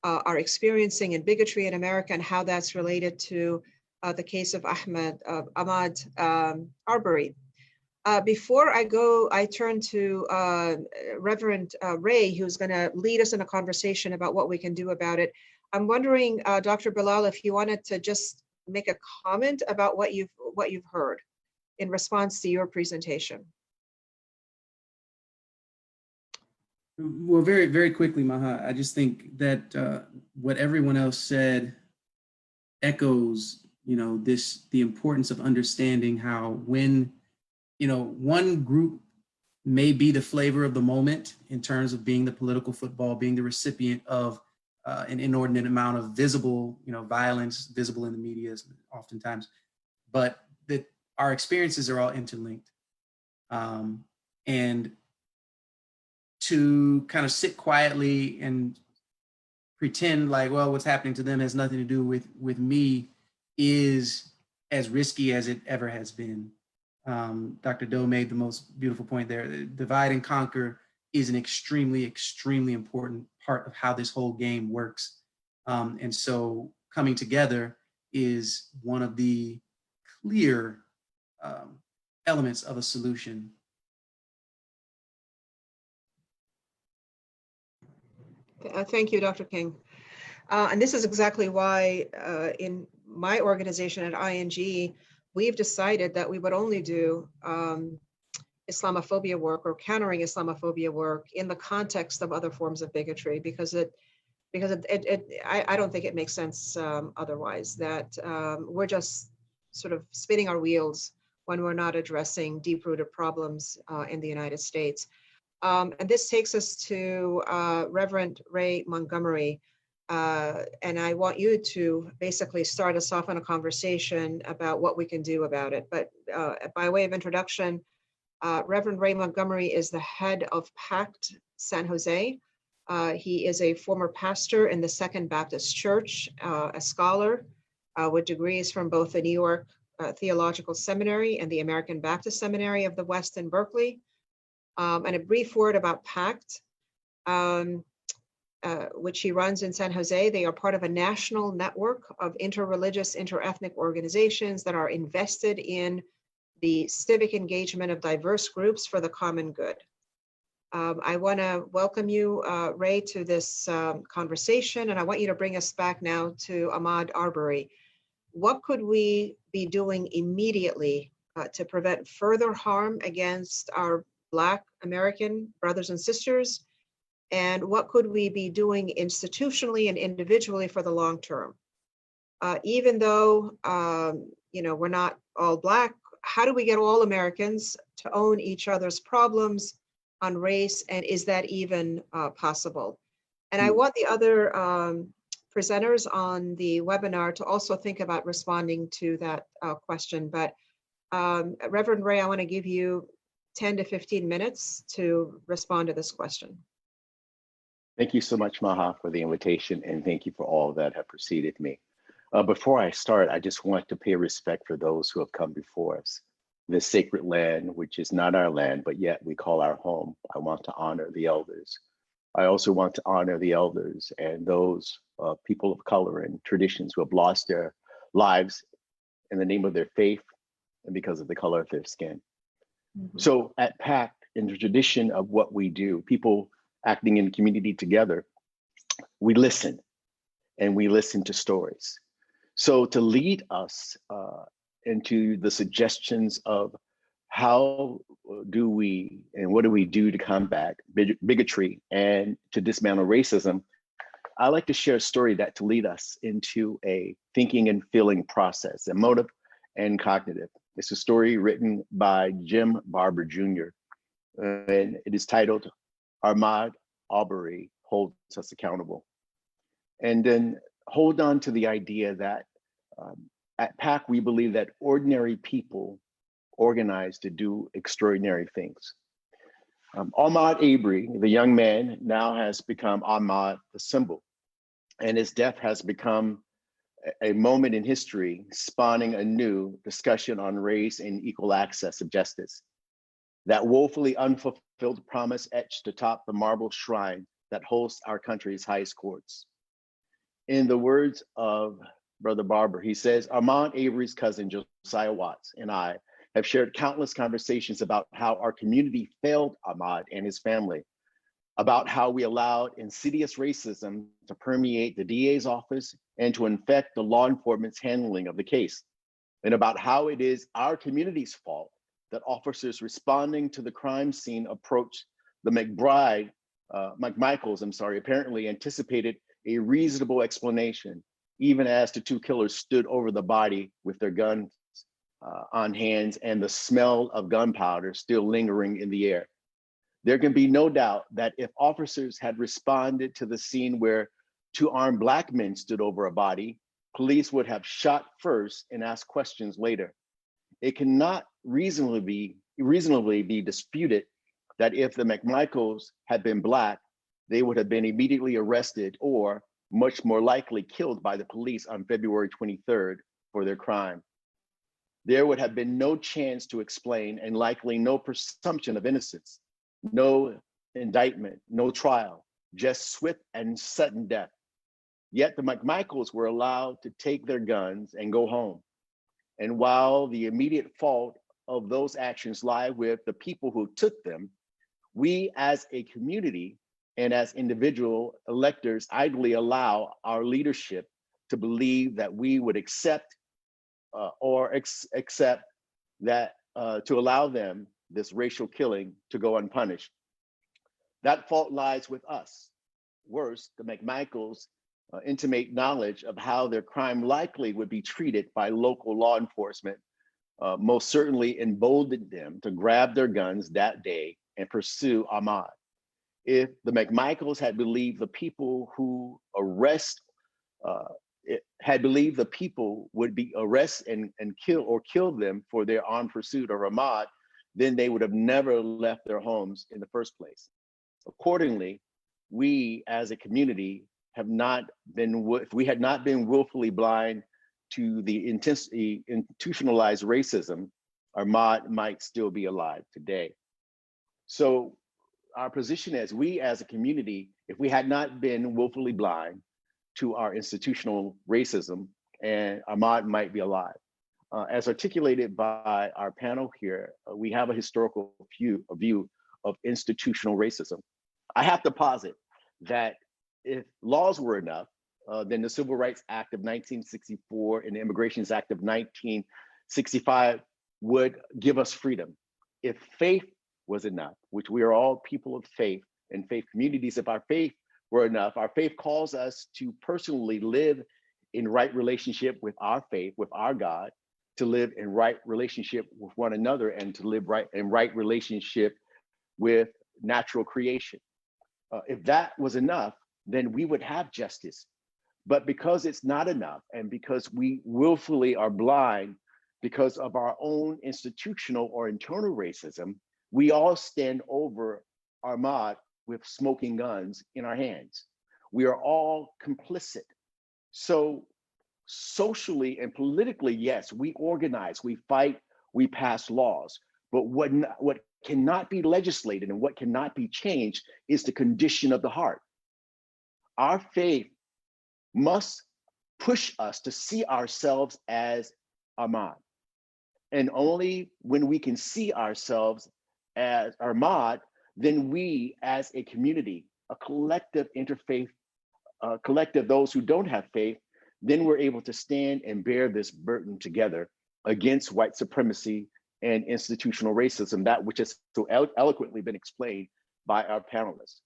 are experiencing in bigotry in America and how that's related to the case of Ahmaud Arbery. Before I go, I turn to Reverend Ray, who's going to lead us in a conversation about what we can do about it. I'm wondering, Dr. Bilal, if you wanted to just make a comment about what you've heard in response to your presentation. Well, very, very quickly, Maha, I just think that what everyone else said echoes, the importance of understanding how when, one group may be the flavor of the moment in terms of being the political football, being the recipient of an inordinate amount of visible, violence, visible in the media oftentimes, but that our experiences are all interlinked. And to kind of sit quietly and pretend like, well, what's happening to them has nothing to do with me is as risky as it ever has been. Dr. Doe made the most beautiful point there. Divide and conquer is an extremely, extremely important part of how this whole game works. And so coming together is one of the clear elements of a solution. Thank you, Dr. King. And this is exactly why in my organization at ING, we've decided that we would only do Islamophobia work or countering Islamophobia work in the context of other forms of bigotry, because I don't think it makes sense otherwise, that we're just sort of spinning our wheels when we're not addressing deep-rooted problems in the United States. And this takes us to Reverend Ray Montgomery. And I want you to basically start us off on a conversation about what we can do about it. But by way of introduction, Reverend Ray Montgomery is the head of PACT San Jose. He is a former pastor in the Second Baptist Church, a scholar with degrees from both the New York Theological Seminary and the American Baptist Seminary of the West in Berkeley. And a brief word about PACT, which he runs in San Jose. They are part of a national network of interreligious, interethnic organizations that are invested in the civic engagement of diverse groups for the common good. I want to welcome you, Ray, to this conversation, and I want you to bring us back now to Ahmaud Arbery. What could we be doing immediately to prevent further harm against our Black American brothers and sisters? And what could we be doing institutionally and individually for the long term? Even though we're not all Black, how do we get all Americans to own each other's problems on race, and is that even possible? And I want the other presenters on the webinar to also think about responding to that question. But Reverend Ray, I want to give you 10 to 15 minutes to respond to this question. Thank you so much, Maha, for the invitation, and thank you for all that have preceded me. Before I start, I just want to pay respect for those who have come before us. This sacred land, which is not our land, but yet we call our home. I want to honor the elders. I also want to honor the elders and those people of color and traditions who have lost their lives in the name of their faith and because of the color of their skin. Mm-hmm. So at PACT, in the tradition of what we do, people acting in the community together, we listen, and we listen to stories. So to lead us into the suggestions of how do we and what do we do to combat bigotry and to dismantle racism, I like to share a story that to lead us into a thinking and feeling process, emotive and cognitive. It's a story written by Jim Barber Jr. And it is titled, Ahmaud Arbery Holds Us Accountable. And then hold on to the idea that at PAC, we believe that ordinary people organize to do extraordinary things. Ahmaud Arbery, the young man, now has become Ahmaud, the symbol, and his death has become a moment in history, spawning a new discussion on race and equal access of justice. That woefully unfulfilled promise etched atop the marble shrine that hosts our country's highest courts. In the words of Brother Barber, he says, Ahmaud Arbery's cousin, Josiah Watts, and I have shared countless conversations about how our community failed Ahmaud and his family, about how we allowed insidious racism to permeate the DA's office and to infect the law enforcement's handling of the case, and about how it is our community's fault that officers responding to the crime scene approached the McMichaels, apparently anticipated a reasonable explanation, even as the two killers stood over the body with their guns on hands and the smell of gunpowder still lingering in the air. There can be no doubt that if officers had responded to the scene where two armed Black men stood over a body, police would have shot first and asked questions later. It cannot reasonably be disputed that if the McMichaels had been Black, they would have been immediately arrested or much more likely killed by the police on February 23rd for their crime. There would have been no chance to explain and likely no presumption of innocence, no indictment, no trial, just swift and sudden death. Yet the McMichaels were allowed to take their guns and go home. And while the immediate fault of those actions lie with the people who took them, we as a community and as individual electors idly allow our leadership to believe that we would accept accept that to allow them this racial killing to go unpunished. That fault lies with us. Worse, the McMichaels intimate knowledge of how their crime likely would be treated by local law enforcement, most certainly emboldened them to grab their guns that day and pursue Ahmaud. If the McMichaels had believed the people who had believed the people would be arrest and kill them for their armed pursuit of Ahmaud, then they would have never left their homes in the first place. Accordingly, we as a community have not been, if we had not been willfully blind to the institutionalized racism, Ahmaud might still be alive today. So our position is, we as a community, if we had not been willfully blind to our institutional racism, and Ahmaud might be alive. As articulated by our panel here, we have a historical view of institutional racism. I have to posit that if laws were enough, then the Civil Rights Act of 1964 and the Immigrations Act of 1965 would give us freedom. If faith was enough, which we are all people of faith and faith communities, if our faith were enough, our faith calls us to personally live in right relationship with our faith, with our God, to live in right relationship with one another, and to live in right relationship with natural creation. If that was enough, then we would have justice. But because it's not enough, and because we willfully are blind because of our own institutional or internal racism, we all stand over Ahmaud with smoking guns in our hands. We are all complicit. So socially and politically, yes, we organize, we fight, we pass laws, but what cannot be legislated and what cannot be changed is the condition of the heart. Our faith must push us to see ourselves as Ahmaud. And only when we can see ourselves as Ahmaud, then we as a community, a collective interfaith, collective those who don't have faith, then we're able to stand and bear this burden together against white supremacy and institutional racism, that which has so eloquently been explained by our panelists.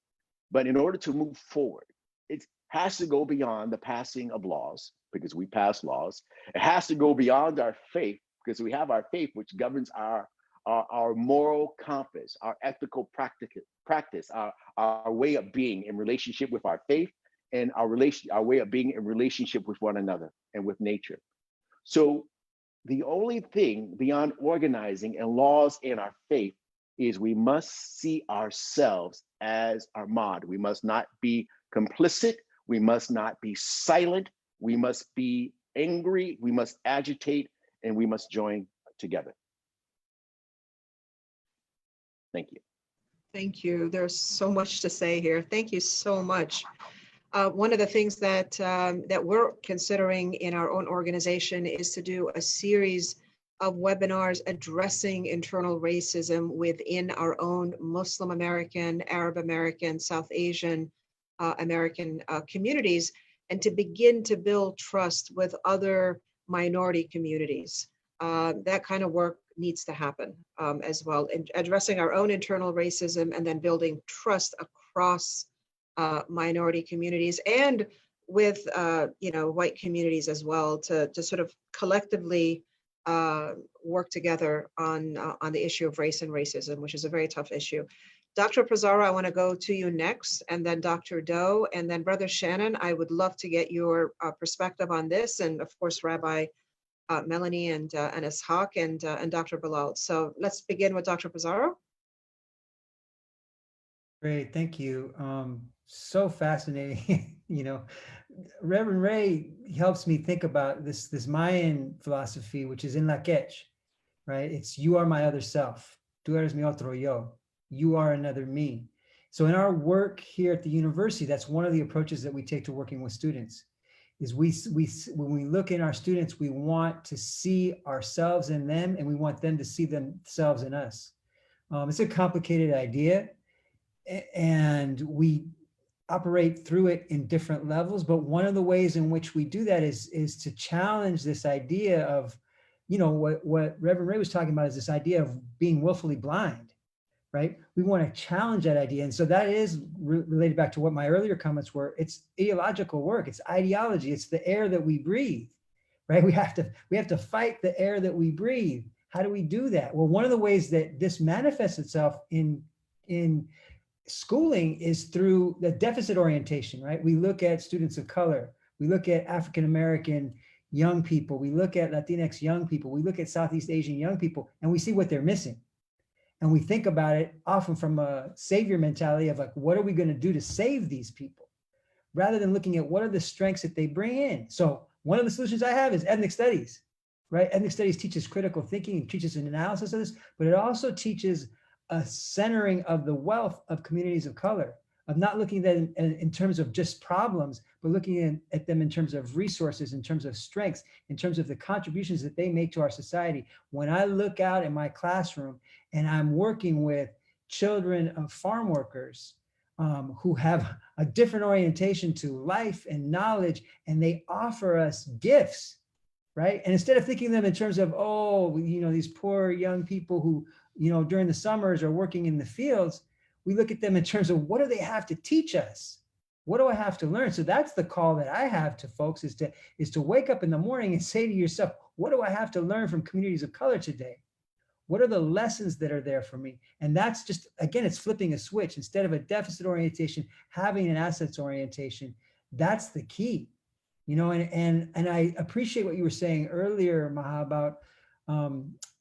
But in order to move forward, it has to go beyond the passing of laws, because we pass laws. It has to go beyond our faith, because we have our faith, which governs our moral compass, our ethical practice, our way of being in relationship with our faith, and our way of being in relationship with one another and with nature. So the only thing beyond organizing and laws in our faith is we must see ourselves as Ahmaud. We must not be complicit. We must not be silent. We must be angry. We must agitate, and we must join together. Thank you. Thank you. There's so much to say here. Thank you so much. One of the things that we're considering in our own organization is to do a series of webinars addressing internal racism within our own Muslim American, Arab American, South Asian American communities, and to begin to build trust with other minority communities. That kind of work needs to happen as well, in addressing our own internal racism and then building trust across minority communities and with white communities as well, to sort of collectively work together on the issue of race and racism, which is a very tough issue. Dr. Pizarro, I want to go to you next, and then Dr. Doe, and then Brother Shannon. I would love to get your perspective on this, and of course, Rabbi Melanie and Ishaq and Dr. Bilal. So let's begin with Dr. Pizarro. Great, thank you. So fascinating. Reverend Ray helps me think about this Mayan philosophy, which is in la quech, right? It's you are my other self. Tú eres mi otro yo. You are another me. So in our work here at the university, that's one of the approaches that we take to working with students, is when we look in our students, we want to see ourselves in them, and we want them to see themselves in us. It's a complicated idea, and we operate through it in different levels. But one of the ways in which we do that is to challenge this idea of, you know, what Reverend Ray was talking about is this idea of being willfully blind, right? We want to challenge that idea. And so that is related back to what my earlier comments were. It's ideological work. It's ideology. It's the air that we breathe, right? We have to fight the air that we breathe. How do we do that? Well, one of the ways that this manifests itself in schooling is through the deficit orientation, right? We look at students of color. We look at African-American young people. We look at Latinx young people. We look at Southeast Asian young people, and we see what they're missing. And we think about it often from a savior mentality of like, what are we going to do to save these people? Rather than looking at what are the strengths that they bring in. So one of the solutions I have is ethnic studies, right? Ethnic studies teaches critical thinking and teaches an analysis of this, but it also teaches a centering of the wealth of communities of color, of not looking at them in terms of just problems, but looking at them in terms of resources, in terms of strengths, in terms of the contributions that they make to our society. When I look out in my classroom and I'm working with children of farm workers who have a different orientation to life and knowledge, and they offer us gifts, right? And instead of thinking of them in terms of, oh, you know, these poor young people who, you know, during the summers are working in the fields, we look at them in terms of what do they have to teach us? What do I have to learn? So that's the call that I have to folks is to wake up in the morning and say to yourself, what do I have to learn from communities of color today? What are the lessons that are there for me? And that's just, again, it's flipping a switch. Instead of a deficit orientation, having an assets orientation. That's the key. You know, and I appreciate what you were saying earlier, Maha, about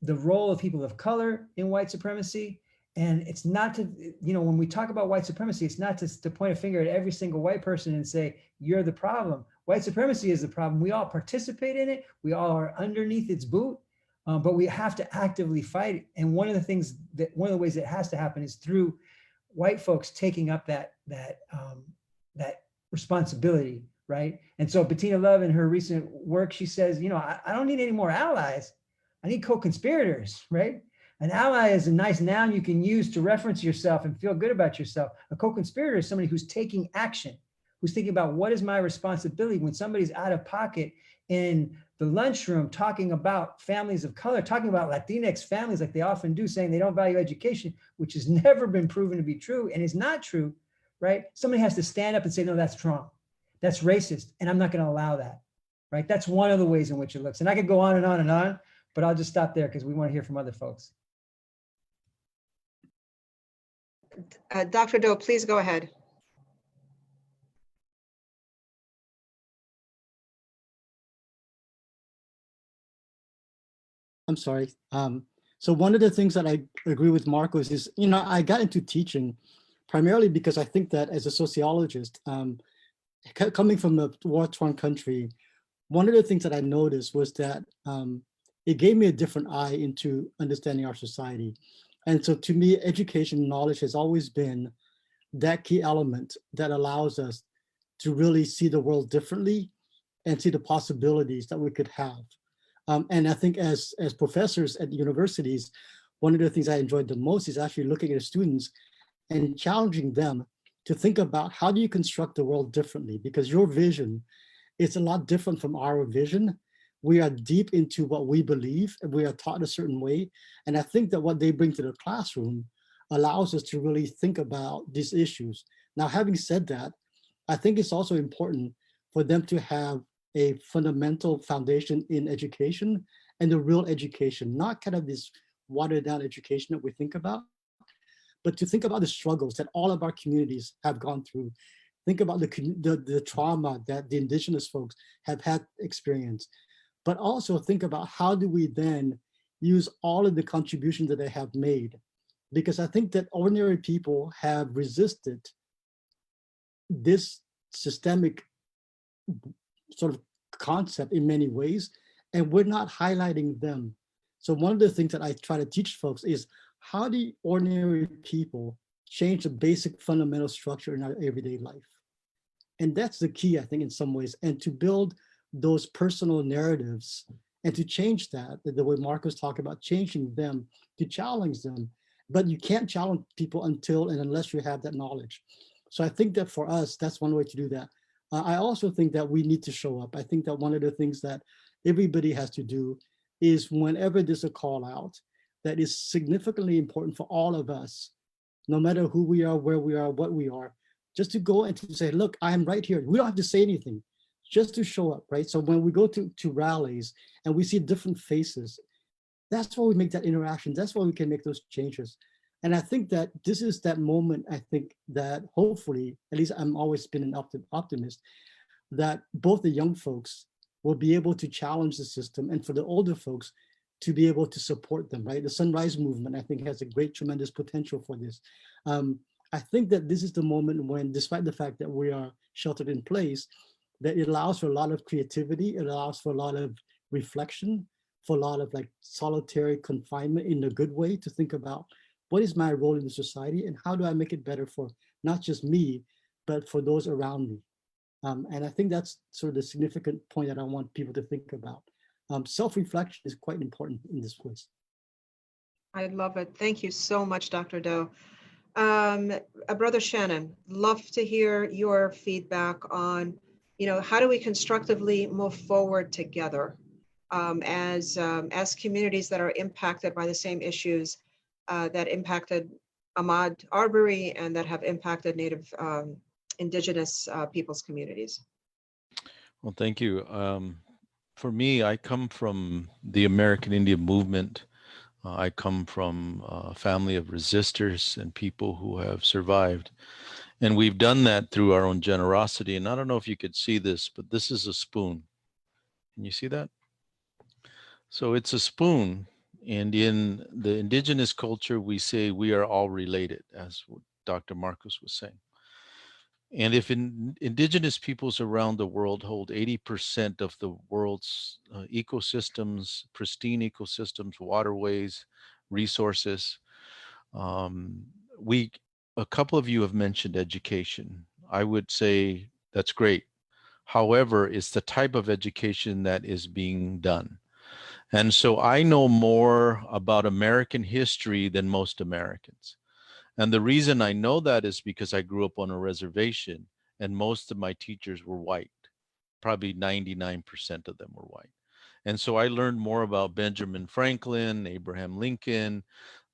the role of people of color in white supremacy. And it's not to, you know, when we talk about white supremacy, it's not to point a finger at every single white person and say, you're the problem. White supremacy is the problem. We all participate in it. We all are underneath its boot, but we have to actively fight it. And one of the ways that has to happen is through white folks taking up that responsibility, right? And so Bettina Love, in her recent work, she says, you know, I don't need any more allies. I need co-conspirators, right? An ally is a nice noun you can use to reference yourself and feel good about yourself. A co-conspirator is somebody who's taking action, who's thinking about what is my responsibility when somebody's out of pocket in the lunchroom talking about families of color, talking about Latinx families like they often do, saying they don't value education, which has never been proven to be true and is not true, right? Somebody has to stand up and say, no, that's wrong. That's racist, and I'm not going to allow that, right? That's one of the ways in which it looks. And I could go on and on and on, but I'll just stop there because we want to hear from other folks. Dr. Doe, please go ahead. I'm sorry. So one of the things that I agree with Marcos is, you know, I got into teaching primarily because I think that as a sociologist, coming from a war-torn country, one of the things that I noticed was that it gave me a different eye into understanding our society. And so to me, education knowledge has always been that key element that allows us to really see the world differently and see the possibilities that we could have. And I think as professors at universities, one of the things I enjoyed the most is actually looking at students and challenging them to think about how do you construct the world differently, because your vision is a lot different from our vision. We are deep into what we believe and we are taught a certain way. And I think that what they bring to the classroom allows us to really think about these issues. Now, having said that, I think it's also important for them to have a fundamental foundation in education and the real education, not kind of this watered down education that we think about, but to think about the struggles that all of our communities have gone through. Think about the trauma that the indigenous folks have had experienced, but also think about how do we then use all of the contributions that they have made? Because I think that ordinary people have resisted this systemic sort of concept in many ways, and we're not highlighting them. So one of the things that I try to teach folks is how do ordinary people change the basic fundamental structure in our everyday life? And that's the key, I think, in some ways, and to build those personal narratives and to change that, the way Marcus talked about changing them, to challenge them. But you can't challenge people until and unless you have that knowledge. So I think that for us, that's one way to do that. I also think that we need to show up. I think that one of the things that everybody has to do is whenever there's a call out that is significantly important for all of us, no matter who we are, where we are, what we are, just to go and to say, look, I'm right here. We don't have to say anything, just to show up, right? So when we go to rallies and we see different faces, that's why we make that interaction. That's why we can make those changes. And I think that this is that moment, I think that hopefully, at least I'm always been an optimist, that both the young folks will be able to challenge the system and for the older folks to be able to support them, right? The Sunrise Movement, I think, has a great, tremendous potential for this. I think that this is the moment when, despite the fact that we are sheltered in place, that it allows for a lot of creativity, it allows for a lot of reflection, for a lot of like solitary confinement in a good way, to think about what is my role in the society and how do I make it better for not just me, but for those around me. And I think that's sort of the significant point that I want people to think about. Self-reflection is quite important in this place. I love it. Thank you so much, Dr. Doe. Brother Shannon, love to hear your feedback on, how do we constructively move forward together as communities that are impacted by the same issues that impacted Ahmaud Arbery and that have impacted Native Indigenous peoples' communities. Well, thank you. For me, I come from the American Indian movement. I come from a family of resistors and people who have survived. And we've done that through our own generosity. And I don't know if you could see this, but this is a spoon. Can you see that? So it's a spoon. And in the indigenous culture, we say we are all related, as Dr. Marcus was saying. And if indigenous peoples around the world hold 80% of the world's ecosystems, pristine ecosystems, waterways, resources, a couple of you have mentioned education. I would say that's great. However, it's the type of education that is being done. And so I know more about American history than most Americans. And the reason I know that is because I grew up on a reservation and most of my teachers were white. Probably 99% of them were white. And so I learned more about Benjamin Franklin, Abraham Lincoln,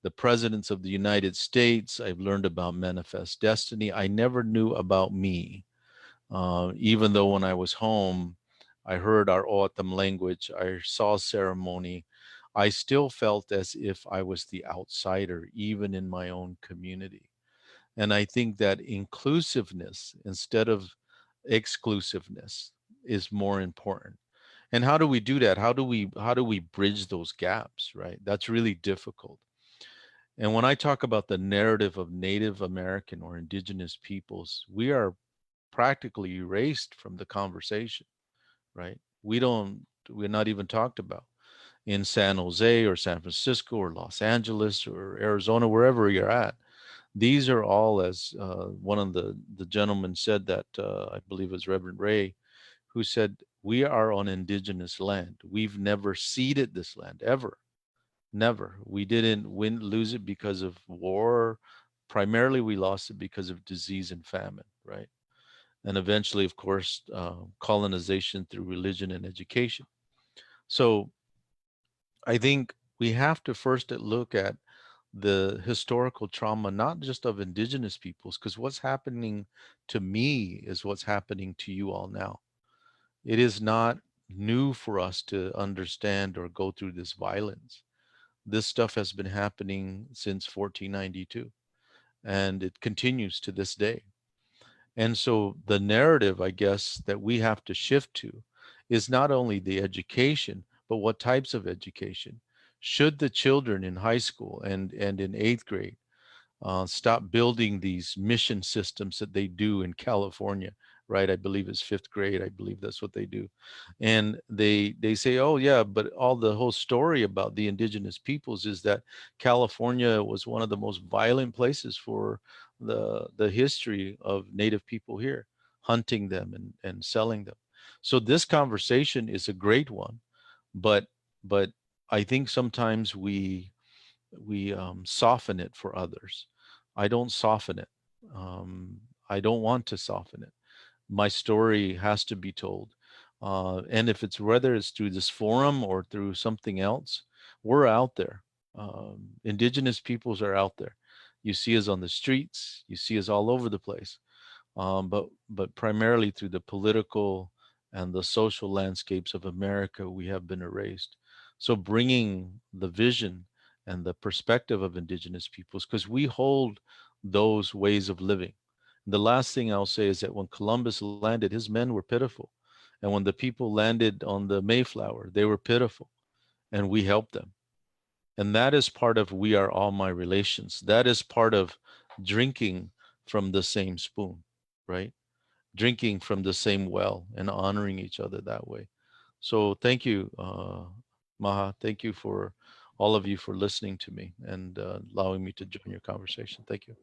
the presidents of the United States. I've learned about Manifest Destiny. I never knew about me, even though when I was home, I heard our O'odham language, I saw ceremony. I still felt as if I was the outsider, even in my own community. And I think that inclusiveness instead of exclusiveness is more important. And how do we do that? How do we bridge those gaps, right? That's really difficult. And when I talk about the narrative of Native American or indigenous peoples, we are practically erased from the conversation, right? We're not even talked about in San Jose or San Francisco or Los Angeles or Arizona, wherever you're at. These are all, as one of the gentlemen said that I believe it was Reverend Ray, who said, we are on indigenous land. We've never ceded this land, ever. Never. We didn't lose it because of war. Primarily, we lost it because of disease and famine, right? And eventually, of course, colonization through religion and education. So I think we have to first look at the historical trauma, not just of indigenous peoples, because what's happening to me is what's happening to you all now. It is not new for us to understand or go through this violence. This stuff has been happening since 1492, and it continues to this day. And so the narrative, I guess, that we have to shift to is not only the education, but what types of education. Should the children in high school and in 8th grade stop building these mission systems that they do in California, right? I believe it's 5th grade. I believe that's what they do. And they say, oh yeah, but all the whole story about the indigenous peoples is that California was one of the most violent places for the history of Native people here. hunting them and selling them. So this conversation is a great one, but I think sometimes we soften it for others. I don't soften it. I don't want to soften it. My story has to be told. And if it's whether it's through this forum or through something else, we're out there. Indigenous peoples are out there. You see us on the streets. You see us all over the place. But primarily through the political and the social landscapes of America, we have been erased. So bringing the vision and the perspective of indigenous peoples, because we hold those ways of living. The last thing I'll say is that when Columbus landed, his men were pitiful. And when the people landed on the Mayflower, they were pitiful. And we helped them. And that is part of We Are All My Relations. That is part of drinking from the same spoon, right? Drinking from the same well and honoring each other that way. So thank you, Maha. Thank you for all of you for listening to me and allowing me to join your conversation. Thank you.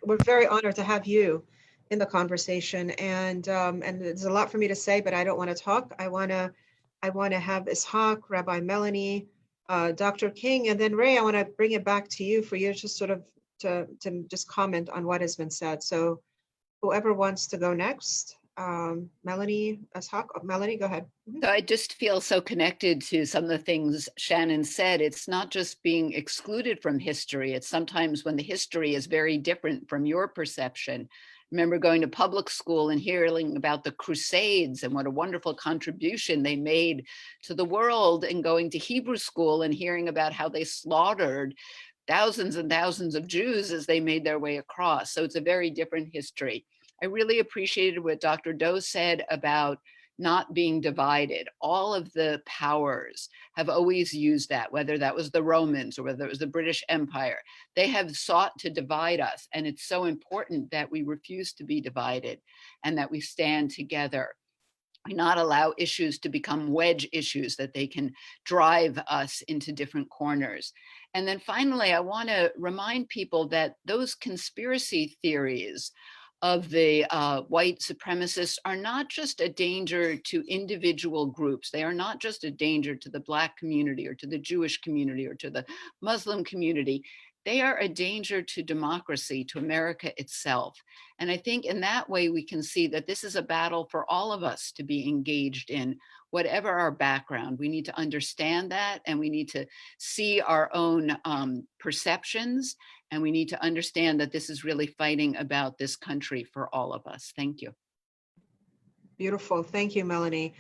We're very honored to have you in the conversation, and there's a lot for me to say, but I don't want to talk. I want to have Ishaq, Rabbi Melanie, Dr. King, and then Ray. I want to bring it back to you for you to sort of to just comment on what has been said. So whoever wants to go next, Melanie, Ishaq, Melanie, go ahead. So I just feel so connected to some of the things Shannon said. It's not just being excluded from history. It's sometimes when the history is very different from your perception. I remember going to public school and hearing about the Crusades and what a wonderful contribution they made to the world, and going to Hebrew school and hearing about how they slaughtered thousands and thousands of Jews as they made their way across. So it's a very different history. I really appreciated what Dr. Doe said about not being divided. All of the powers have always used that, whether that was the Romans or whether it was the British Empire. They have sought to divide us. And it's so important that we refuse to be divided and that we stand together. We not allow issues to become wedge issues, that they can drive us into different corners. And then finally, I want to remind people that those conspiracy theories of the white supremacists are not just a danger to individual groups. They are not just a danger to the Black community or to the Jewish community or to the Muslim community. They are a danger to democracy, to America itself. And I think in that way, we can see that this is a battle for all of us to be engaged in, whatever our background. We need to understand that, and we need to see our own perceptions, and we need to understand that this is really fighting about this country for all of us. Thank you. Beautiful. Thank you, Melanie.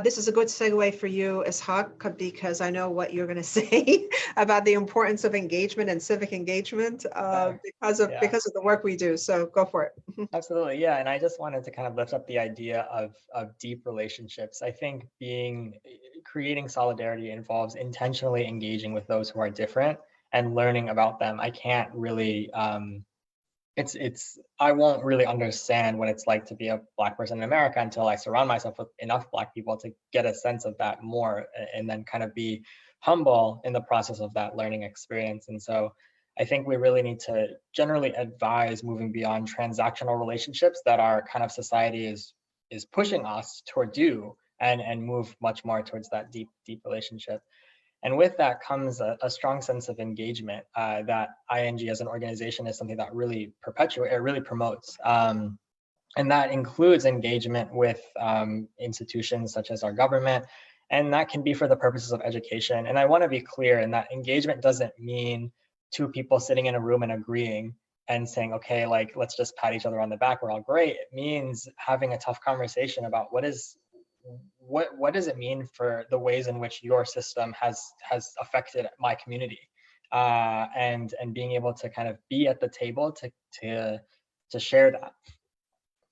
This is a good segue for you, Ishaq, because I know what you're going to say about the importance of engagement and civic engagement because of the work we do. So go for it. Absolutely, yeah. And I just wanted to kind of lift up the idea of deep relationships. I think creating solidarity involves intentionally engaging with those who are different and learning about them. I can't really I won't really understand what it's like to be a Black person in America until I surround myself with enough Black people to get a sense of that more, and then kind of be humble in the process of that learning experience. And so I think we really need to generally advise moving beyond transactional relationships that our kind of society is pushing us toward do, and move much more towards that deep relationship. And with that comes a strong sense of engagement that ING as an organization is something that really promotes. And that includes engagement with institutions such as our government, and that can be for the purposes of education. And I want to be clear in that engagement doesn't mean two people sitting in a room and agreeing and saying, okay, like, let's just pat each other on the back, we're all great. It means having a tough conversation about what does it mean for the ways in which your system has affected my community, and being able to kind of be at the table to share that.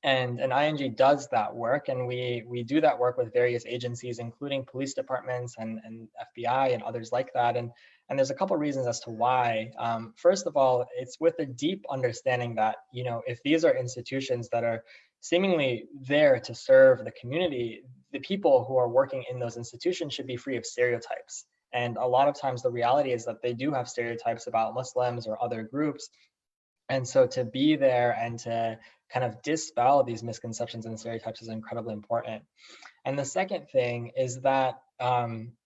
And ING does that work, and we do that work with various agencies, including police departments and FBI and others like that. And there's a couple of reasons as to why. First of all, it's with a deep understanding that, if these are institutions that are seemingly there to serve the community, the people who are working in those institutions should be free of stereotypes. And a lot of times the reality is that they do have stereotypes about Muslims or other groups. And so to be there and to kind of dispel these misconceptions and stereotypes is incredibly important. And the second thing is that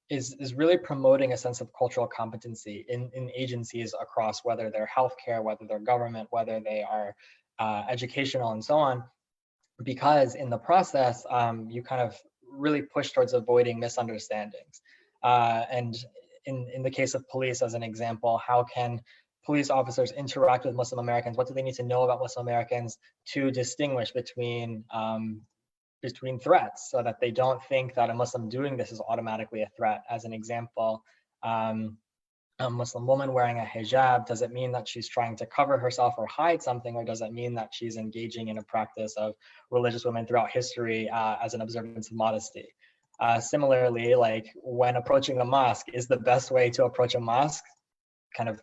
is really promoting a sense of cultural competency in agencies across, whether they're healthcare, whether they're government, whether they are educational, and so on. Because in the process, you kind of really push towards avoiding misunderstandings. And in the case of police, as an example, how can police officers interact with Muslim Americans? What do they need to know about Muslim Americans to distinguish between threats, so that they don't think that a Muslim doing this is automatically a threat? As an example, a Muslim woman wearing a hijab, does it mean that she's trying to cover herself or hide something, or does it mean that she's engaging in a practice of religious women throughout history as an observance of modesty? Similarly, like when approaching a mosque, is the best way to approach a mosque kind of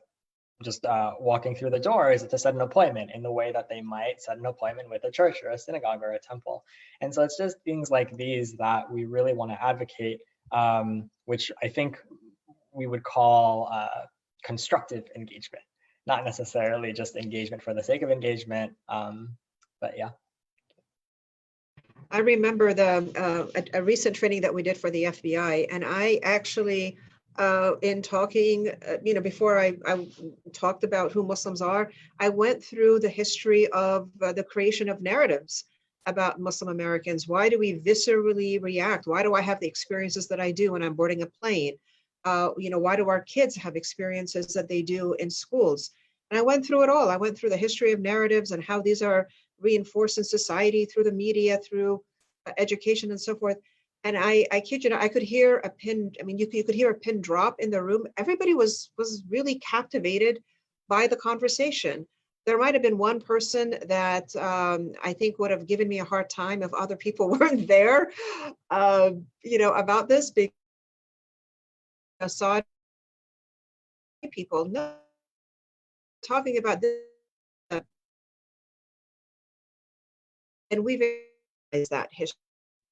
just walking through the door? Is it to set an appointment in the way that they might set an appointment with a church or a synagogue or a temple? And so it's just things like these that we really want to advocate, which I think we would call constructive engagement, not necessarily just engagement for the sake of engagement. But yeah. I remember a recent training that we did for the FBI, and I actually, in talking, before I talked about who Muslims are, I went through the history of the creation of narratives about Muslim Americans. Why do we viscerally react? Why do I have the experiences that I do when I'm boarding a plane? Why do our kids have experiences that they do in schools? And I went through it all. I went through the history of narratives and how these are reinforced in society through the media, through education and so forth. And I kid you not, I could hear a pin. I mean, you could hear a pin drop in the room. Everybody was really captivated by the conversation. There might have been one person that I think would have given me a hard time if other people weren't there, about this. Because Saudi people, no, talking about this, and we've realized that history.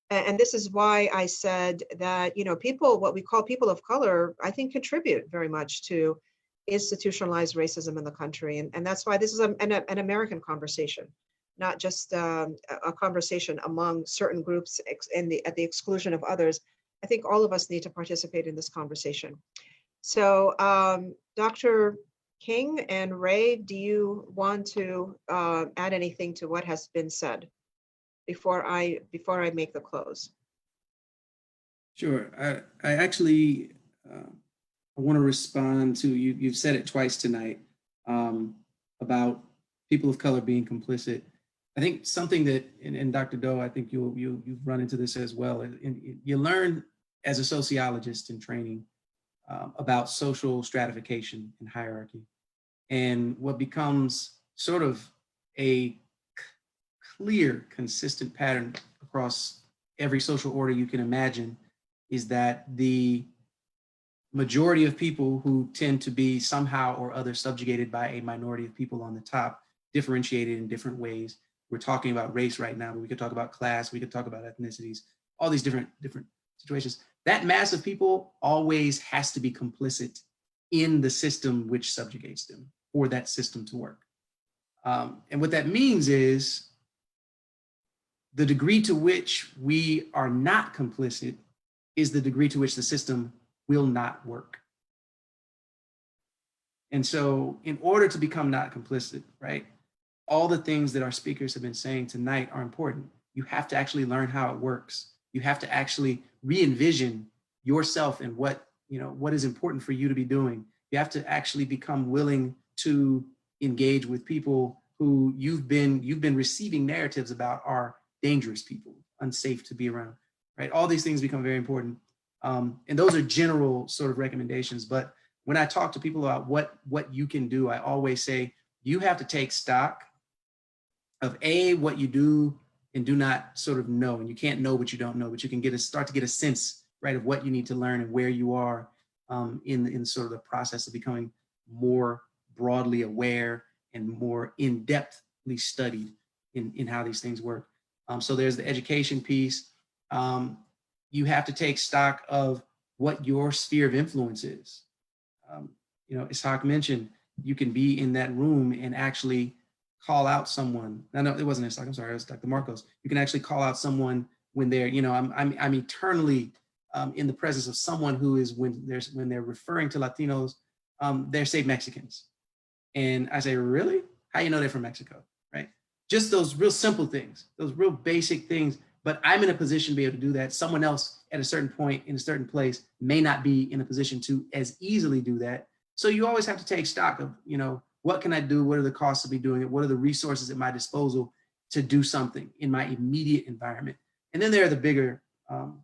And this is why I said that, people, what we call people of color, I think contribute very much to institutionalized racism in the country. And that's why this is an American conversation, not just a conversation among certain groups at the exclusion of others. I think all of us need to participate in this conversation. So Dr. King and Ray, do you want to add anything to what has been said before I make the close? Sure. I actually I want to respond to you. You've said it twice tonight about people of color being complicit. I think something that, and Dr. Doe, I think you've run into this as well. And you learn as a sociologist in training about social stratification and hierarchy, and what becomes sort of a clear, consistent pattern across every social order you can imagine is that the majority of people who tend to be somehow or other subjugated by a minority of people on the top, differentiated in different ways. We're talking about race right now, but we could talk about class, we could talk about ethnicities, all these different situations. That mass of people always has to be complicit in the system which subjugates them for that system to work. And what that means is the degree to which we are not complicit is the degree to which the system will not work. And so in order to become not complicit, right, all the things that our speakers have been saying tonight are important. You have to actually learn how it works. You have to actually re-envision yourself and what is important for you to be doing. You have to actually become willing to engage with people who you've been receiving narratives about are dangerous people, unsafe to be around, right? All these things become very important. And those are general sort of recommendations. But when I talk to people about what you can do, I always say, you have to take stock of what you do and do not sort of know. And you can't know what you don't know, but you can start to get a sense, right, of what you need to learn and where you are in sort of the process of becoming more broadly aware and more in-depthly studied in how these things work. So there's the education piece. You have to take stock of what your sphere of influence is. Ishaq mentioned, you can be in that room and actually call out someone. No, it wasn't Isaac, I'm sorry, it was Dr. Marcos. You can actually call out someone when they're, you know, I'm eternally in the presence of someone who is, when they're referring to Latinos, they're say Mexicans. And I say, really? How you know they're from Mexico, right? Just those real simple things, those real basic things. But I'm in a position to be able to do that. Someone else at a certain point in a certain place may not be in a position to as easily do that. So you always have to take stock of, you know, what can I do? What are the costs of me doing it? What are the resources at my disposal to do something in my immediate environment? And then there are the bigger,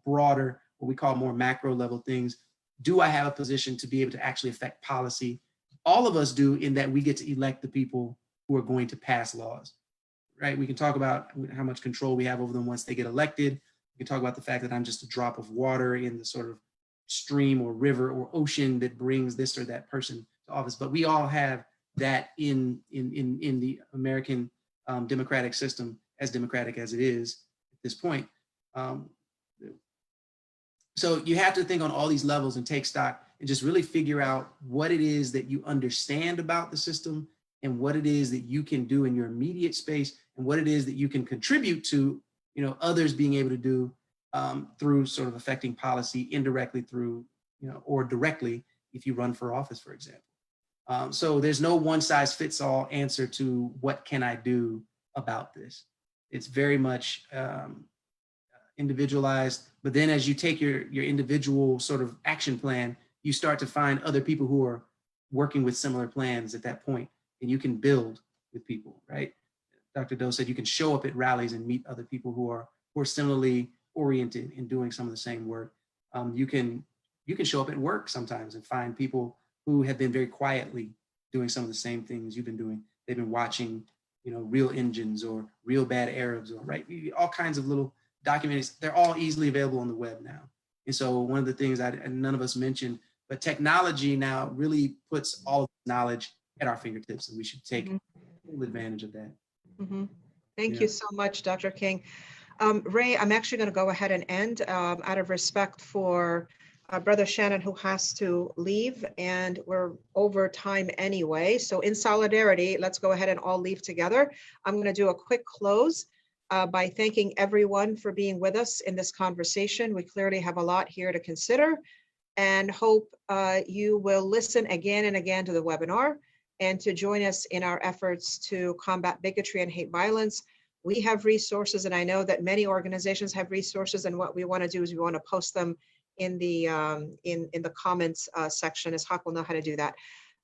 broader, what we call more macro level things. Do I have a position to be able to actually affect policy? All of us do, in that we get to elect the people who are going to pass laws, right? We can talk about how much control we have over them once they get elected. We can talk about the fact that I'm just a drop of water in the sort of stream or river or ocean that brings this or that person to office. But we all have that in the American democratic system, as democratic as it is at this point. So you have to think on all these levels and take stock and just really figure out what it is that you understand about the system and what it is that you can do in your immediate space and what it is that you can contribute to, you know, others being able to do through sort of affecting policy indirectly through, you know, or directly if you run for office, for example. So there's no one size fits all answer to what can I do about this. It's very much individualized, but then as you take your individual sort of action plan, you start to find other people who are working with similar plans at that point, and you can build with people, right? Dr. Doe said you can show up at rallies and meet other people who are similarly oriented in doing some of the same work. You can show up at work sometimes and find people who have been very quietly doing some of the same things you've been doing. They've been watching, you know, Real Engines or Real Bad Arabs, or right, all kinds of little documentaries. They're all easily available on the web now. And so one of the things none of us mentioned, but technology now really puts all of the knowledge at our fingertips, and we should take full advantage of that. Thank you so much, Dr. King. Ray, I'm actually going to go ahead and end out of respect for Brother Shannon, who has to leave, and we're over time anyway. So in solidarity, let's go ahead and all leave together. I'm going to do a quick close by thanking everyone for being with us in this conversation. We clearly have a lot here to consider, and hope you will listen again and again to the webinar and to join us in our efforts to combat bigotry and hate violence. We have resources, and I know that many organizations have resources, and what we want to do is we want to post them in the comments section, as Hawk will know how to do that.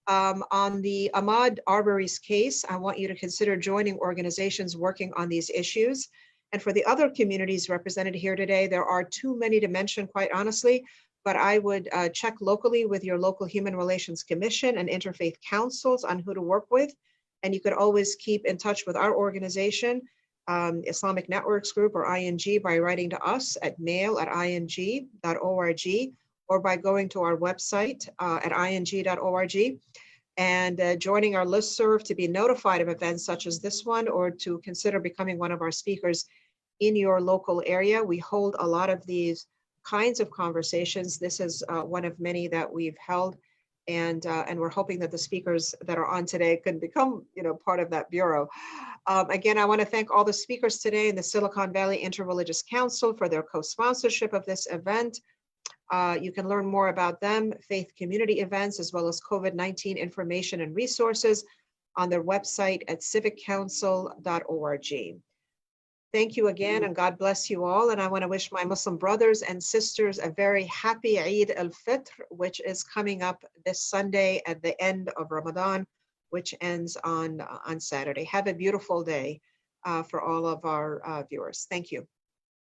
On the Ahmaud Arbery's case, I want you to consider joining organizations working on these issues. And for the other communities represented here today, there are too many to mention, quite honestly, but I would check locally with your local Human Relations Commission and interfaith councils on who to work with. And you could always keep in touch with our organization, Islamic Networks Group, or ING, by writing to us at mail@ing.org, or by going to our website at ing.org and joining our listserv to be notified of events such as this one, or to consider becoming one of our speakers in your local area. We hold a lot of these kinds of conversations. This is one of many that we've held, and we're hoping that the speakers that are on today can become, you know, part of that bureau. Again, I want to thank all the speakers today in the Silicon Valley Interreligious Council for their co-sponsorship of this event. You can learn more about them, faith community events, as well as COVID-19 information and resources on their website at civiccouncil.org. Thank you again, and God bless you all. And I want to wish my Muslim brothers and sisters a very happy Eid al-Fitr, which is coming up this Sunday at the end of Ramadan, which ends on Saturday. Have a beautiful day for all of our viewers. Thank you.